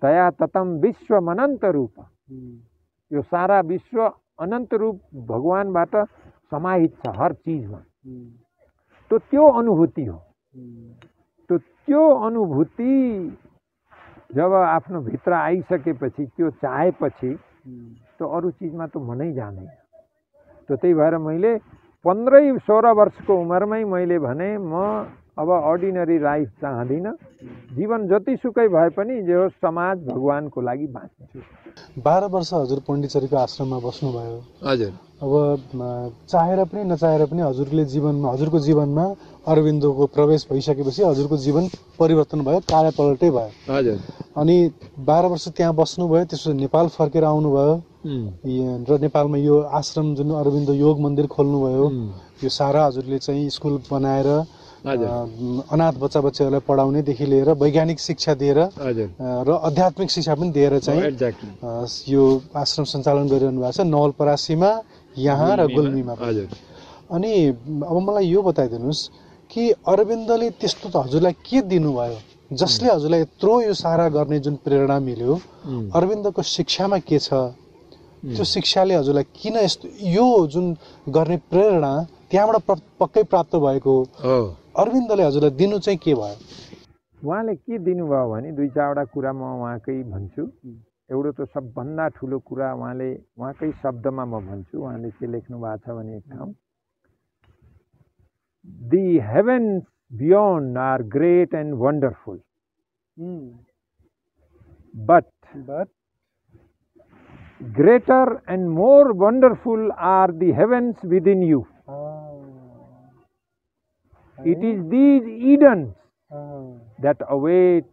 तया ततम विश्व अनन्त रूप, यो सारा विश्व अनन्त रूप भगवानबाट समाहित छ हर चिजमा। तो त्यो अनुभूति हो। तो त्यो अनुभूति जब आफ्नो भित्र आइसकेपछि, त्यो चाहेपछि तो अरू चिजमा त मनै जाँदैन। तो त्यही भएर मैले 15-16 वर्षको उमेरमै मैले भने म अब अर्डिनरी लाइफ चाहदिनँ, जीवन जतिसुकै भए पनि जो समाज भगवानको लागि बाँच्छु। 12 वर्ष हजुर पण्डिचेरीको आश्रममा बस्नुभयो। हजुर। अब चाहेर पनि नचाहेर पनि हजुरले जीवनमा, हजुरको जीवनमा अरविन्दको प्रवेश भइसकेपछि हजुरको जीवन परिवर्तन भयो, कार्यपलटै भयो। हजुर। अनि 12 वर्ष त्यहाँ बस्नुभयो, त्यसपछि नेपाल फर्केर आउनुभयो र नेपालमा यो आश्रम जुन अरविन्द योग मन्दिर खोल्नुभयो, यो सारा हजुरले चाहिँ स्कुल बनाएर अनाथ बच्चा बच्चाहरूलाई पढाउनेदेखि लिएर वैज्ञानिक शिक्षा दिएर र आध्यात्मिक शिक्षा पनि दिएर चाहिँ यो आश्रम सञ्चालन गरिरहनु भएको छ नवलपरासीमा, यहाँ र गुल्मीमा। अनि अब मलाई यो बताइदिनुहोस् कि अरविन्दले त्यस्तो त हजुरलाई के दिनुभयो जसले हजुरलाई यत्रो यो सारा गर्ने जुन प्रेरणा मिल्यो? अरविन्दको शिक्षामा के छ, त्यो शिक्षाले हजुरलाई किन यस्तो यो जुन गर्ने प्रेरणा त्यहाँबाट पक्कै प्राप्त भएको? अरविन्दले हजुरलाई दिनु चाहिँ के भयो? उहाँले के दिनुभयो भने दुई चारवटा कुरा म उहाँकै भन्छु। एउटा त सबभन्दा ठुलो कुरा उहाँले उहाँकै शब्दमा म भन्छु, उहाँले के लेख्नु भएको छ भने एक ठाउँ, The heavens beyond are great and wonderful, but greater and more wonderful are the heavens within you. It is these Edens that await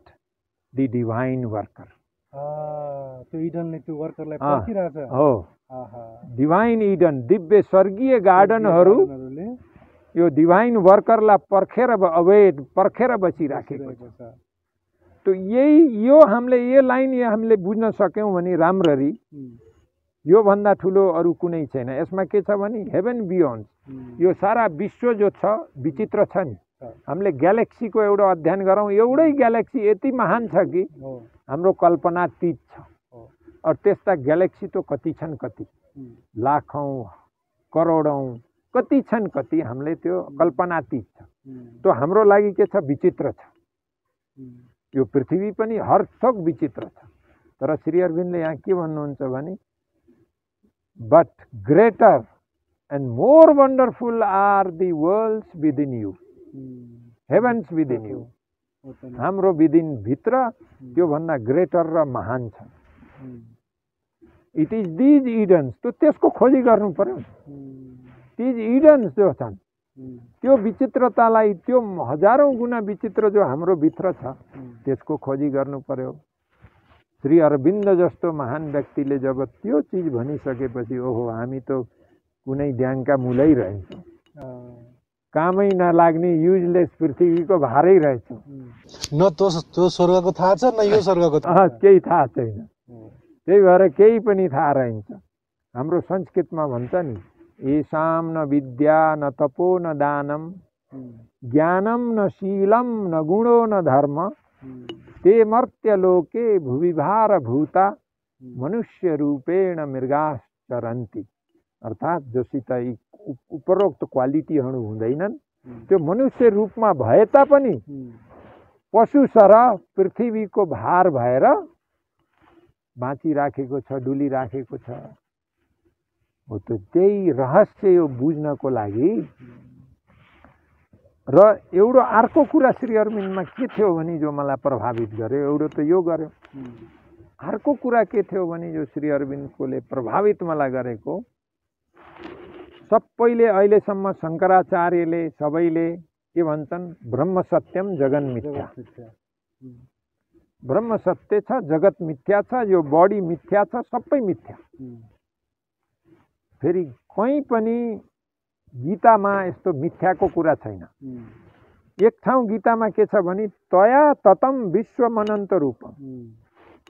the divine worker. त्यो इडनले त्यो वर्करलाई पर्खिरहेछ। हो, डिभाइन इडन, दिव्य स्वर्गीय गार्डनहरू यो डिभाइन वर्करलाई पर्खेर बसिराखेको छ। तो यही यो लाइन हामीले बुझ्न सक्यौं भने राम्ररी, यो भन्दा ठुलो अरू कुनै छैन। यसमा के छ भने हेभन बियोन्ड, यो सारा विश्व जो छ विचित्र छ नि। हामीले ग्यालेक्सीको एउटा अध्ययन गरौँ, एउटै ग्यालेक्सी यति महान छ कि हाम्रो कल्पनातीत छ। और त्यस्ता ग्यालेक्सी तो कति छन्, कति लाखौं करोडौं कति छन्, कति हामीले त्यो कल्पनातीत छ। तो हाम्रो लागि के छ, विचित्र छ। यो पृथ्वी पनि हर थोक विचित्र छ। तर श्री अरविन्दले यहाँ के भन्नुहुन्छ भने, but greater and more wonderful are the worlds within you, heavens within you. हाम्रो विदिन भित्र त्यो भन्दा ग्रेटर र महान छ। इट इज दिज इडन्स, तो त्यसको खोजी गर्नु पर्यो। दिज इडन्स जो छन् त्यो विचित्रतालाई, त्यो हजारौं गुना विचित्र जो हाम्रो भित्र छ त्यसको खोजी गर्नु पर्यो। श्री अरविन्द जस्तो महान व्यक्तिले जब त्यो चीज भनिसकेपछि, ओहो हामी त कुनै ड्याङका मूलै रहन्छौँ, कामै नलाग्ने युजलेस पृथ्वीको भारै रहेछौँ। न त्यो स्वर्गको थाहा छ, न यो स्वर्गको थाहा छ, केही थाहा छैन। त्यही भएर केही पनि थाहा रहन्छ। हाम्रो संस्कृतमा भन्छ नि, येषां न विद्या न तपो न दानम ज्ञानम न शीलम न गुणो न धर्म ते मर्त्य लोके भुविभार भूता मनुष्य रूपेण मृगाश्चरन्ति। अर्थात जोसित उपरोक्त क्वालिटीहरू हुँदैनन्, त्यो मनुष्य रूपमा भए तापनि पशु सरह पृथ्वीको भार भएर बाँचिराखेको छ, डुलिराखेको छ। हो त त्यही रहस्य यो बुझ्नको लागि। र एउटा अर्को कुरा श्री अरविन्दमा के थियो भने जो मलाई प्रभावित गर्यो, एउटा त यो गर्यो। अर्को कुरा के थियो भने जो श्री अरविन्दकोले प्रभावित मलाई गरेको, सबैले अहिलेसम्म शङ्कराचार्यले सबैले के भन्छन्, ब्रह्म सत्यम जगन मिथ्या। ब्रह्म सत्य छ, जगत मिथ्या छ, यो बॉडी मिथ्या छ, सबै मिथ्या। फेरि कहीँ पनि गीतामा यस्तो मिथ्याको कुरा छैन। एक ठाउँ गीतामा के छ भने, तया ततम विश्वमनन्त रूपम।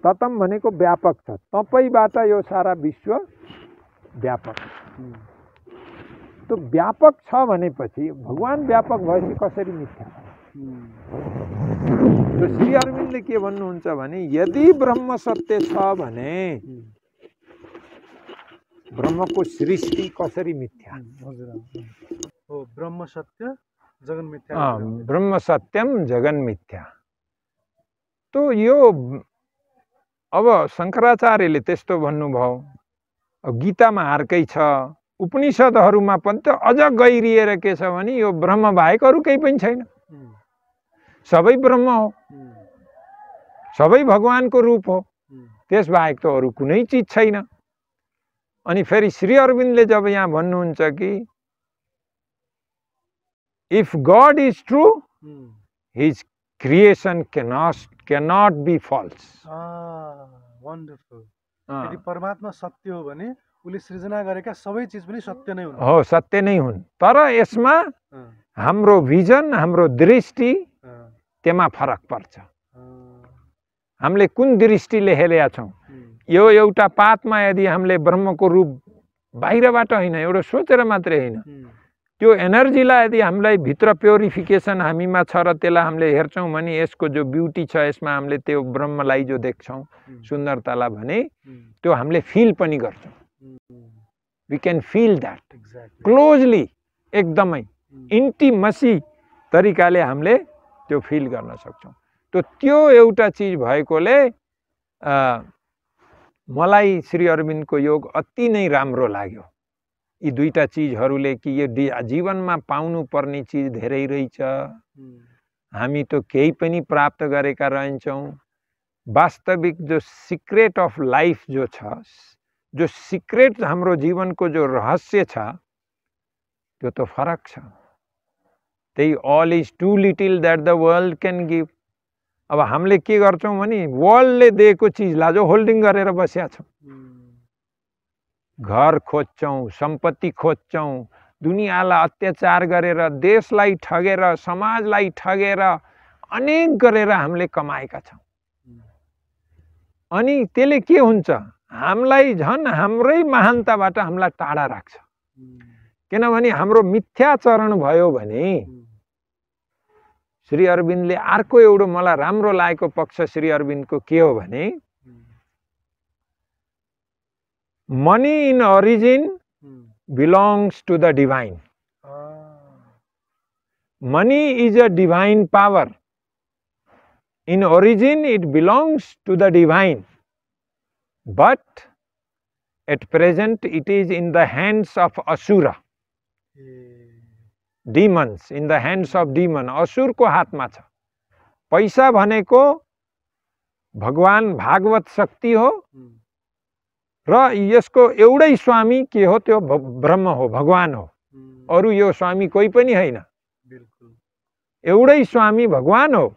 ततम भनेको व्यापक छ, तपाईबाट यो सारा विश्व व्यापक छ। तो व्यापक छ भनेपछि भगवान व्यापक भएपछि कसरी मिथ्या? तो श्री अरविन्दले के भन्नुहुन्छ भने, यदि ब्रह्म सत्य छ भने ब्रह्मको सृष्टि कसरी मिथ्या? हो, ब्रह्म सत्य जगन मिथ्या। ब्रह्म सत्यम जगन मिथ्या। तो यो अब शङ्कराचार्यले त्यस्तो भन्नुभयो। गीतामा अर्कै छ, उपनिषदहरूमा पनि त अझ गहिरिएर के छ भने, यो ब्रह्म बाहेक अरू केही पनि छैन, सबै ब्रह्म हो, सबै भगवानको रूप हो, त्यस बाहेक त अरू कुनै चीज छैन। अनि फेरि श्री अरविन्दले जब यहाँ भन्नुहुन्छ कि if God is true his creation cannot be false. Wonderful. यदि परमात्मा सत्य हो भने उले सृजना गरेका सबै चीज पनि सत्य नै हुन्। हो, सत्य नै हुन्। तर यसमा हाम्रो भिजन, हाम्रो दृष्टि त्यसमा फरक पर्छ। हामीले कुन दृष्टिले हेरेका छौँ। यो एउटा पातमा यदि हामीले ब्रह्मको रूप बाहिरबाट होइन, एउटा सोचेर मात्रै होइन, त्यो एनर्जीलाई यदि हामीलाई भित्र प्योरिफिकेसन हामीमा छ र त्यसलाई हामीले हेर्छौँ भने यसको जो ब्युटी छ, यसमा हामीले त्यो ब्रह्मलाई जो देख्छौँ, सुन्दरतालाई भने त्यो हामीले फिल पनि गर्छौँ। We can feel that closely, एकदमै इन्टिमसी तरिकाले हामीले त्यो फिल गर्न सक्छौँ। त्यो एउटा चिज भएकोले मलाई श्री अरविन्दको योग अति नै राम्रो लाग्यो। यी दुईटा चिजहरूले कि यो जीवनमा पाउनु पर्ने चिज धेरै रहेछ, हामी त केही पनि प्राप्त गरेका रहन्छौँ। वास्तविक जो सिक्रेट अफ लाइफ जो छ, जो सिक्रेट हाम्रो जीवनको जो रहस्य छ, त्यो त फरक छ। त्यही all is too little that the world can give. अब हामीले के गर्छौँ भने वर्ल्डले दिएको चिजलाई जो होल्डिङ गरेर बसेका छौँ, घर खोज्छौँ, सम्पत्ति खोज्छौँ, दुनियाँलाई अत्याचार गरेर, देशलाई ठगेर, समाजलाई ठगेर, अनेक गरेर हामीले कमाएका छौँ। अनि त्यसले के हुन्छ, हामीलाई झन् हाम्रै महानताबाट हामीलाई टाढा राख्छ। किनभने हाम्रो मिथ्याचरण भयो भने श्री अरविन्दले अर्को एउटा मलाई राम्रो लागेको पक्ष श्री अरविन्दको के हो भने money in origin belongs to the divine. Money is a divine power. In origin it belongs to the divine, but at present it is in the hands of asura, demons, in the hands of demon। असुर को हातमा छ। पैसा भनेको भगवान भागवत शक्ति हो र यसको एउटै स्वामी के हो, त्यो ब्रह्म हो, भगवान हो। अरु यो स्वामी कोही पनि हैन, एउटै स्वामी भगवान हो।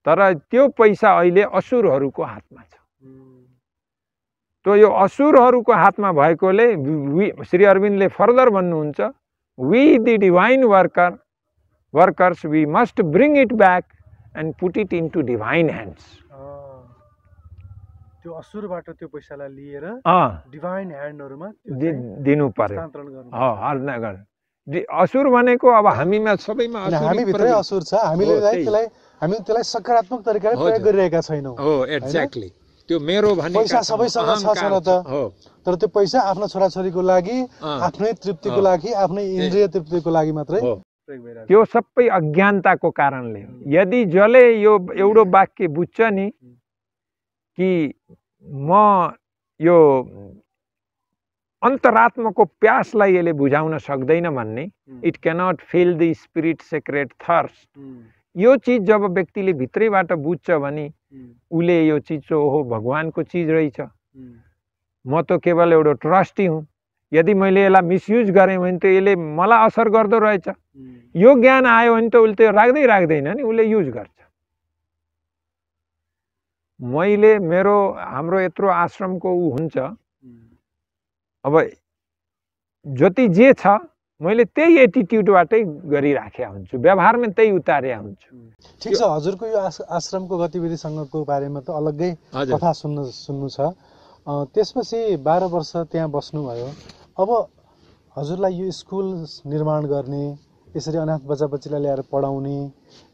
तर त्यो पैसा अहिले असुरहरूको हातमा छ। तो यो असुरहरूको हातमा भएकोले श्री अरविन्दले फर्दर भन्नुहुन्छ, we the divine workers we must bring it back and put it into divine hands. त्यो असुरबाट त्यो पैसालाई लिएर डिवाइन ह्यान्डहरुमा दिनु पर्यो। असुर भनेको अब हामीमा सबैमा हामी भित्रै असुर छ। हामीले त्यसलाई सकारात्मक तरिकाले प्रयोग गरिरहेका छैनौं। हो, एक्ज्याक्टली। त्यो मेरो भने पैसा सबैसँग छ र त, तर त्यो पैसा आफ्नो छोराछोरीको लागि, आफ्नै तृप्तिको लागि, आफ्नै इन्द्रिय तृप्तिको लागि मात्रै प्रयोग भइरहेको। त्यो सबै अज्ञानताको कारणले हो। यदि जसले यो एउटो वाक्य बुझ्छ नि कि म यो अन्तरात्माको प्यासलाई यसले बुझाउन सक्दैन भन्ने, it cannot fill the spirit secret thirst, यो चीज जब व्यक्तिले भित्रैबाट बुझ्छ भने उले यो चीज चाहिँ ओहो भगवानको चीज रहेछ, म त केवल एउटा ट्रस्टी हुँ, यदि मैले यसलाई मिसयुज गरेँ भने त यसले मलाई असर गर्दो रहेछ, यो ज्ञान आयो भने त उसले त्यो राख्दैन नि, उसले युज गर्छ। मैले हाम्रो यत्रो आश्रमको ऊ हुन्छ, अब जति जे छ मैले त्यही एटिट्युडबाटै गरिराखेका हुन्छु, व्यवहारमा त्यही उतारेका हुन्छु। ठिक छ, हजुरको यो आश्रमको गतिविधिसँगको बारेमा त अलग्गै कथा सुन्नु छ। त्यसपछि 12 वर्ष त्यहाँ बस्नुभयो। अब हजुरलाई यो स्कुल निर्माण गर्ने, यसरी अनाथ बच्चा-बच्चीलाई ल्याएर पढाउने,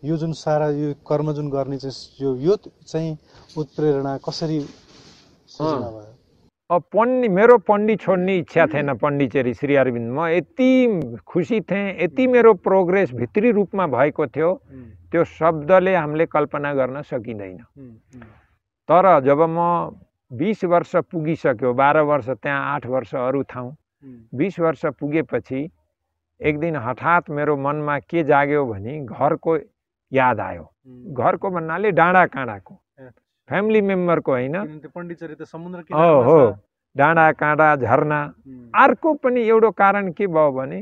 यो जुन सारा यो कर्म जुन गर्ने चाहिँ यो चाहिँ उत्प्रेरणा कसरी सृजना भयो? अब मेरो पण्डी छोड्ने इच्छा थिएन। पण्डिचेरी श्री अरविन्द म यति खुसी थिएँ, यति मेरो प्रोग्रेस भित्री रूपमा भएको थियो, त्यो शब्दले हामीले कल्पना गर्न सकिँदैन। तर जब म 20 वर्ष पुगिसक्यो, 12 वर्ष त्यहाँ, 8 वर्ष अरू ठाउँ, 20 वर्ष पुगेपछि एक दिन हठात मेरो मनमा के जाग्यो भने घरको याद आयो। घरको भन्नाले डाँडा काँडाको, फ्यामिली मेम्बरको होइन, पण्डिचेरी त समुद्र हो, डाँडा काँडा झरना। अर्को पनि एउटा कारण के भयो भने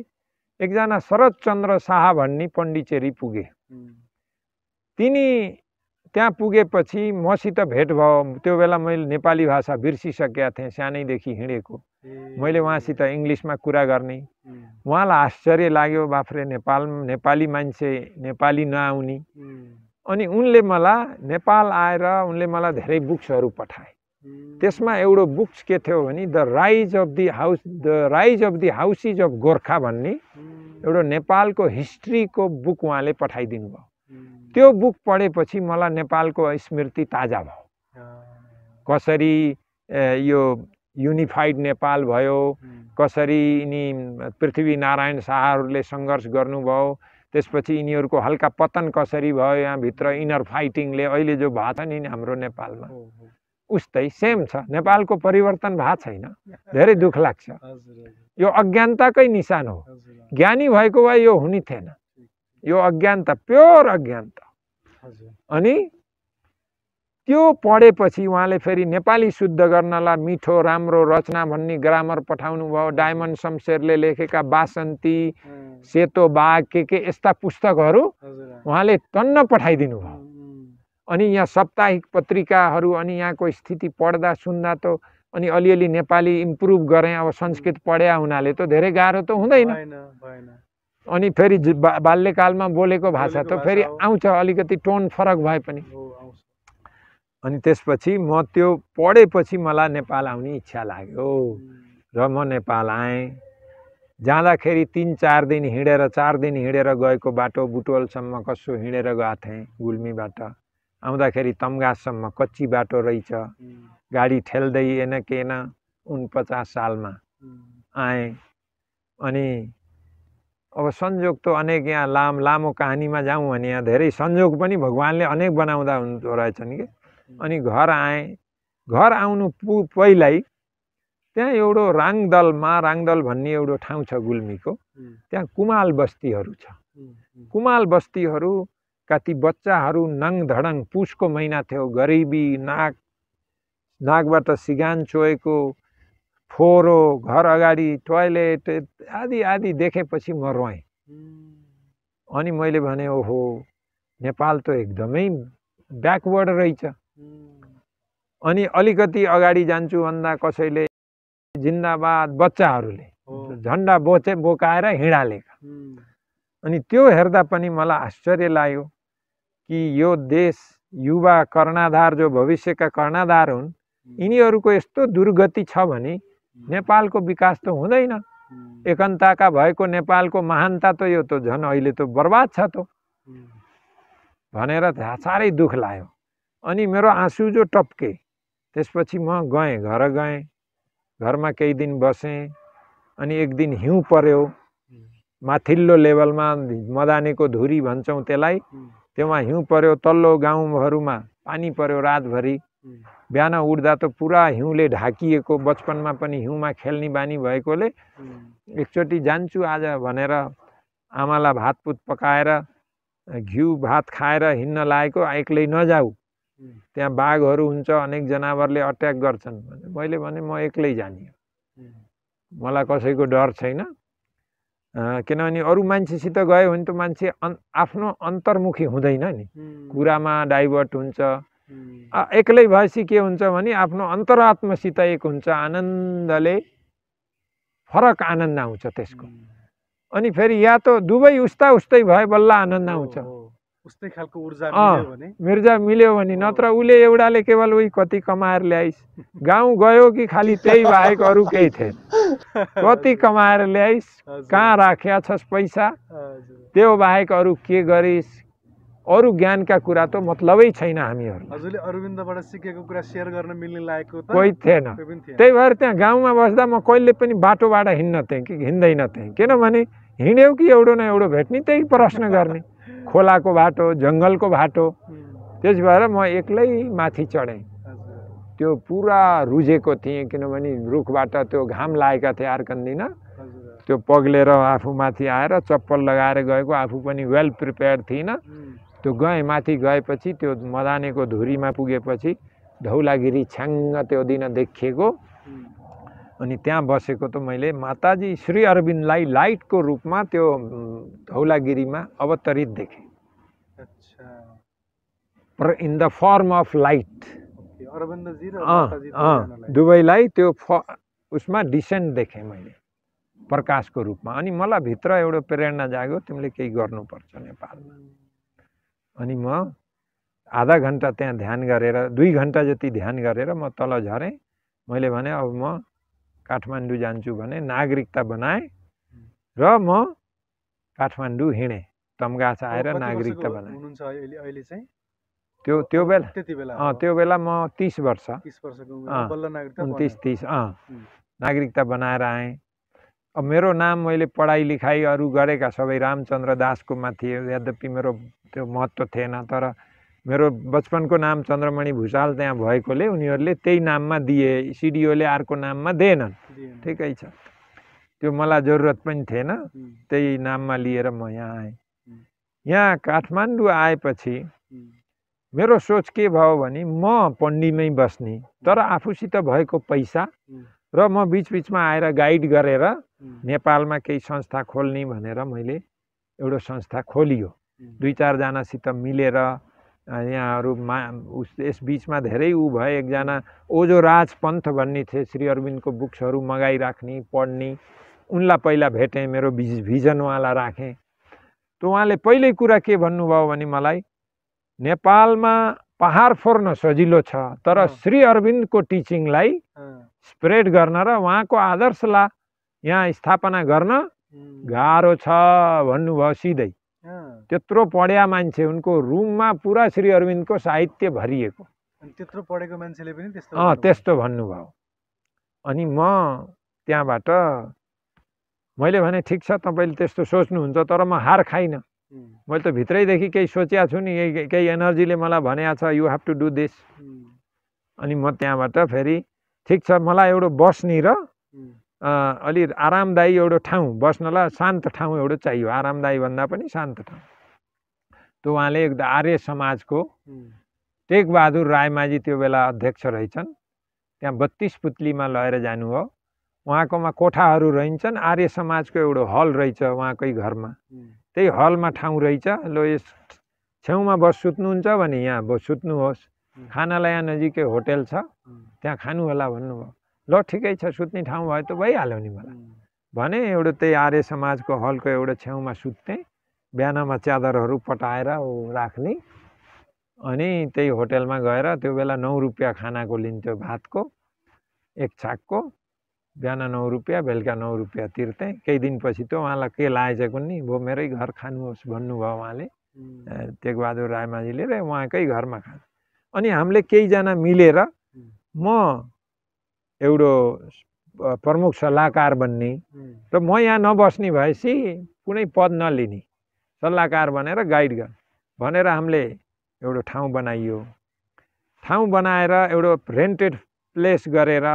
एकजना शरदचन्द्र शाह भन्ने पण्डिचेरी पुगे। तिनी त्यहाँ पुगेपछि मसित भेट भयो। त्यो बेला मैले नेपाली भाषा बिर्सिसकेका थिएँ, सानैदेखि हिँडेको। मैले उहाँसित इङ्ग्लिसमा कुरा गर्ने, उहाँलाई आश्चर्य लाग्यो, बाफ्रे नेपाली मान्छे नेपाली नआउने। अनि उनले मलाई नेपाल आएर उनले मलाई धेरै बुक्सहरू पठाए। त्यसमा एउटा बुक्स के थियो भने the rise of the houses of Gorkha भन्ने एउटा नेपालको हिस्ट्रीको बुक उहाँले पठाइदिनु भयो। त्यो बुक पढेपछि मलाई नेपालको स्मृति ताजा भयो। कसरी यो युनिफाइड नेपाल भयो, कसरी यिनी पृथ्वीनारायण शाहहरूले सङ्घर्ष गर्नुभयो, त्यसपछि यिनीहरूको हल्का पतन कसरी भयो यहाँभित्र इनर फाइटिङले अहिले जो भएको छ नि हाम्रो नेपालमा उस्तै सेम छ। नेपालको परिवर्तन भएको छैन, धेरै दुःख लाग्छ। यो अज्ञानताकै निशान हो। ज्ञानी भएको भए यो हुने थिएन। यो अज्ञानता, प्योर अज्ञानता। अनि त्यो पढेपछि उहाँले फेरि नेपाली शुद्ध गर्नलाई मिठो राम्रो रचना भन्ने ग्रामर पठाउनु भयो। डायमन्ड शमशेरले लेखेका बासन्ती, सेतो बाघ के यस्ता पुस्तकहरू उहाँले टन्न पठाइदिनु भयो। अनि यहाँ साप्ताहिक पत्रिकाहरू, अनि यहाँको स्थिति पढ्दा सुन्दा त अनि अलिअलि नेपाली इम्प्रुभ गरेँ। अब संस्कृत पढ्या हुनाले त धेरै गाह्रो त हुँदैन। अनि फेरि बाल्यकालमा बोलेको भाषा त फेरि आउँछ, अलिकति टोन फरक भए पनि। अनि त्यसपछि म त्यो पढेपछि मलाई नेपाल आउने इच्छा लाग्यो र म नेपाल आएँ। जाँदाखेरि 3-4 दिन हिँडेर 4 दिन हिँडेर गएको बाटो बुटवलसम्म कसो हिँडेर गएको थिएँ गुल्मीबाट। आउँदाखेरि तम्घासम्म कच्ची बाटो रहेछ, गाडी ठेल्दै एन केन 49 सालमा आएँ। अनि अब संयोग त अनेक यहाँ लामो कहानीमा जाउँ भने यहाँ धेरै संयोग पनि भगवान्ले अनेक बनाउँदा हुँदो रहेछन् कि। अनि घर आएँ। घर आउनु पहिल्यै त्यहाँ एउटा राङदल भन्ने एउटा ठाउँ छ गुल्मीको, त्यहाँ कुमाल बस्तीहरू छ। कुमाल बस्तीहरू कति बच्चाहरू नङधडङ, पुसको महिना थियो, गरिबी, नाकबाट सिगान चोएको, फोहोरो, घर अगाडि टोयलेट आदि आदि देखेपछि म रोएँ। अनि मैले भने ओहो नेपाल त एकदमै ब्याकवर्ड रहेछ। अनि अलिकति अगाडि जान्छु भन्दा कसैले जिन्दाबाद बच्चाहरूले झन्डा बोकाएर हिँडालेका। अनि त्यो हेर्दा पनि मलाई आश्चर्य लाग्यो कि यो देश युवा कर्णाधार, जो भविष्यका कर्णाधार हुन्, यिनीहरूको यस्तो दुर्गति छ भने नेपालको विकास त हुँदैन। एकन्ताका भएको नेपालको महानता त यो त झन् अहिले त बर्बाद छ त भनेर साह्रै दुःख लाग्यो। अनि मेरो आँसु जो टप्के। त्यसपछि म गएँ, घर गएँ। घरमा केही दिन बसेँ। अनि एक दिन हिउँ पर्यो, माथिल्लो लेभलमा मदानीको धुरी भन्छौँ त्यसलाई, त्यसमा हिउँ पर्यो। तल्लो गाउँहरूमा पानी पर्यो रातभरि। बिहान उठ्दा त पुरा हिउँले ढाकिएको, बचपनमा पनि हिउँमा खेल्ने बानी भएकोले एकचोटि जान्छु आज भनेर आमालाई भातपुत पकाएर घिउ भात खाएर हिँड्न लागेको, एक्लै नजाऊ, त्यहाँ बाघहरू हुन्छ, अनेक जनावरले अट्याक गर्छन्। मैले भने म एक्लै जाने, मलाई कसैको डर छैन। किनभने अरू मान्छेसित गयो भने त मान्छे आफ्नो अन्तर्मुखी हुँदैन नि, कुरामा डाइभर्ट हुन्छ। एक्लै भएपछि के हुन्छ भने आफ्नो अन्तरात्मासित एक हुन्छ, आनन्दले फरक आनन्द आउँछ त्यसको। अनि फेरि या त दुवै उस्तै भए बल्ल आनन्द आउँछ। उस्तै खालको ऊर्जा मिल्यो भने, नत्र उसले एउटाले केवल उही कति कमाएर ल्याइस्, गाउँ गयो कि खालि त्यही बाहेक अरू केही थिएन। कति कमाएर ल्याइस्, कहाँ राख्या छस् पैसा, त्यो बाहेक अरू के गरिस्, अरू ज्ञानका कुरा त मतलबै छैन। हामीहरू हजुरले अरविन्दबाट सिकेको कुरा सेयर गर्न मिल्ने लागेको त कोही थिएन। त्यही भएर त्यहाँ गाउँमा बस्दा म कहिले पनि बाटोबाट हिँड्न थिएँ कि हिँड्दैन थिएँ। किनभने हिँड्यौ कि एउटा न एउटा भेट्ने, त्यही प्रश्न गर्ने, खोलाको बाटो, जङ्गलको बाटो। त्यस भएर म एक्लै माथि चढेँ। त्यो पुरा रुझेको थिएँ, किनभने रुखबाट त्यो घाम लागेका थिए अर्कन्दिन। त्यो पग्लेर आफू माथि आएर चप्पल लगाएर गएको, आफू पनि वेल प्रिपेयर्ड थिइनँ। त्यो गएँ, माथि गएपछि त्यो मदानेको धुरीमा पुगेपछि धौलागिरी छ्याङ्ग त्यो दिन देखिएको। अनि त्यहाँ बसेको त मैले माताजी श्री अरविन्दलाई लाइटको रूपमा त्यो धौलागिरीमा अवतरित देखेँ। In the form of light. दुवैलाई त्यो उसमा डिसेन्ट देखेँ मैले, प्रकाशको रूपमा। अनि मलाई भित्र एउटा प्रेरणा जाग्यो, तिमीले केही गर्नुपर्छ नेपालमा। अनि म आधा घन्टा त्यहाँ ध्यान गरेर 2 घन्टा जति ध्यान गरेर म तल झरेँ। मैले भने अब म काठमाडौँ जान्छु भने नागरिकता बनाएँ र म काठमाडौँ हिँडेँ। तम्घास आएर नागरिकता बनाएँ। त्यो बेला म 30 वर्ष 29-30 नागरिकता बनाएर आएँ। अब मेरो नाम मैले पढाइ लेखाइ अरू गरेका सबै रामचन्द्र दासकोमा थिए, यद्यपि मेरो त्यो महत्त्व थिएन, तर मेरो बचपनको नाम चन्द्रमणि भुषाल त्यहाँ भएकोले उनीहरूले त्यही नाममा दिए, सिडिओले अर्को नाममा दिएनन्। ठिकै छ, त्यो मलाई जरुरत पनि थिएन, त्यही नाममा लिएर म यहाँ आएँ। यहाँ काठमाडौँ आएपछि मेरो सोच के भयो भने म पण्डीमै बस्ने, तर आफूसित भएको पैसा र म बिचबिचमा आएर गाइड गरेर नेपालमा केही संस्था खोल्ने भनेर मैले एउटा संस्था खोलियो। 2-4 जनासित मिलेर यहाँहरूमा यस बिचमा धेरै ऊ भए। एकजना ओजो राज पन्थ भन्ने थिए, श्री अरविन्दको बुक्सहरू मगाइराख्ने पढ्ने, उनलाई पहिला भेटेँ, मेरो भिजन उहाँलाई राखेँ। त उहाँले पहिल्यै कुरा के भन्नुभयो भने मलाई नेपालमा पहाड फोर्न सजिलो छ, तर श्री अरविन्दको टिचिङलाई स्प्रेड गर्न र उहाँको आदर्शलाई यहाँ स्थापना गर्न गाह्रो छ भन्नुभयो सिधै। त्यत्रो पढ्या मान्छे, उनको रुममा पुरा श्री अरविन्दको साहित्य भरिएको, त्यत्रो पढेको मान्छेले पनि त्यस्तो भन्नुभयो। अनि म त्यहाँबाट मैले भने ठिक छ, तपाईँले त्यस्तो सोच्नुहुन्छ, तर म हार खाइनँ। मैले त भित्रैदेखि केही सोचेको छु नि, केही एनर्जीले मलाई भनेको छ you have to do this. अनि म त्यहाँबाट फेरि ठिक छ, मलाई एउटा बस्ने र अलि आरामदायी एउटा ठाउँ, बस्नलाई शान्त ठाउँ एउटा चाहियो, आरामदायी भन्दा पनि शान्त ठाउँ। त उहाँले एकदम आर्य समाजको टेकबहादुर रायमाझी त्यो बेला अध्यक्ष रहेछन्, त्यहाँ 32 पुतलीमा लगेर जानुभयो। उहाँकोमा कोठाहरू रहन्छन्, आर्य समाजको एउटा हल रहेछ उहाँकै घरमा, त्यही हलमा ठाउँ रहेछ। लो यस छेउमा बस सुत्नुहुन्छ भने यहाँ बस सुत्नुहोस्, खानालाई यहाँ नजिकै होटेल छ त्यहाँ खानु होला भन्नुभयो। ल ठिकै छ, सुत्ने ठाउँ भयो त भइहाल्यो नि मलाई भने। एउटा त्यही आर्य समाजको हलको एउटा छेउमा सुत्थेँ, बिहानमा च्यादरहरू पटाएर राख्ने। अनि त्यही होटेलमा गएर त्यो बेला 9 रुपियाँ खानाको लिन्थ्यो, भातको एक छाकको, बिहान 9 रुपियाँ, बेलुका 9 रुपियाँ तिर्थेँ। केही दिनपछि त उहाँलाई के लागेछ कुन्नी, भो मेरै घर खानुहोस् भन्नुभयो उहाँले, टेकबहादुर रायमाझीले, र उहाँकै घरमा खानु। अनि हामीले केहीजना मिलेर म एउटा प्रमुख सल्लाहकार बन्ने र म यहाँ नबस्ने भएपछि कुनै पद नलिने, सल्लाहकार भनेर गाइड गर्ने भनेर हामीले एउटा ठाउँ बनाइयो। ठाउँ बनाएर एउटा रेन्टेड प्लेस गरेर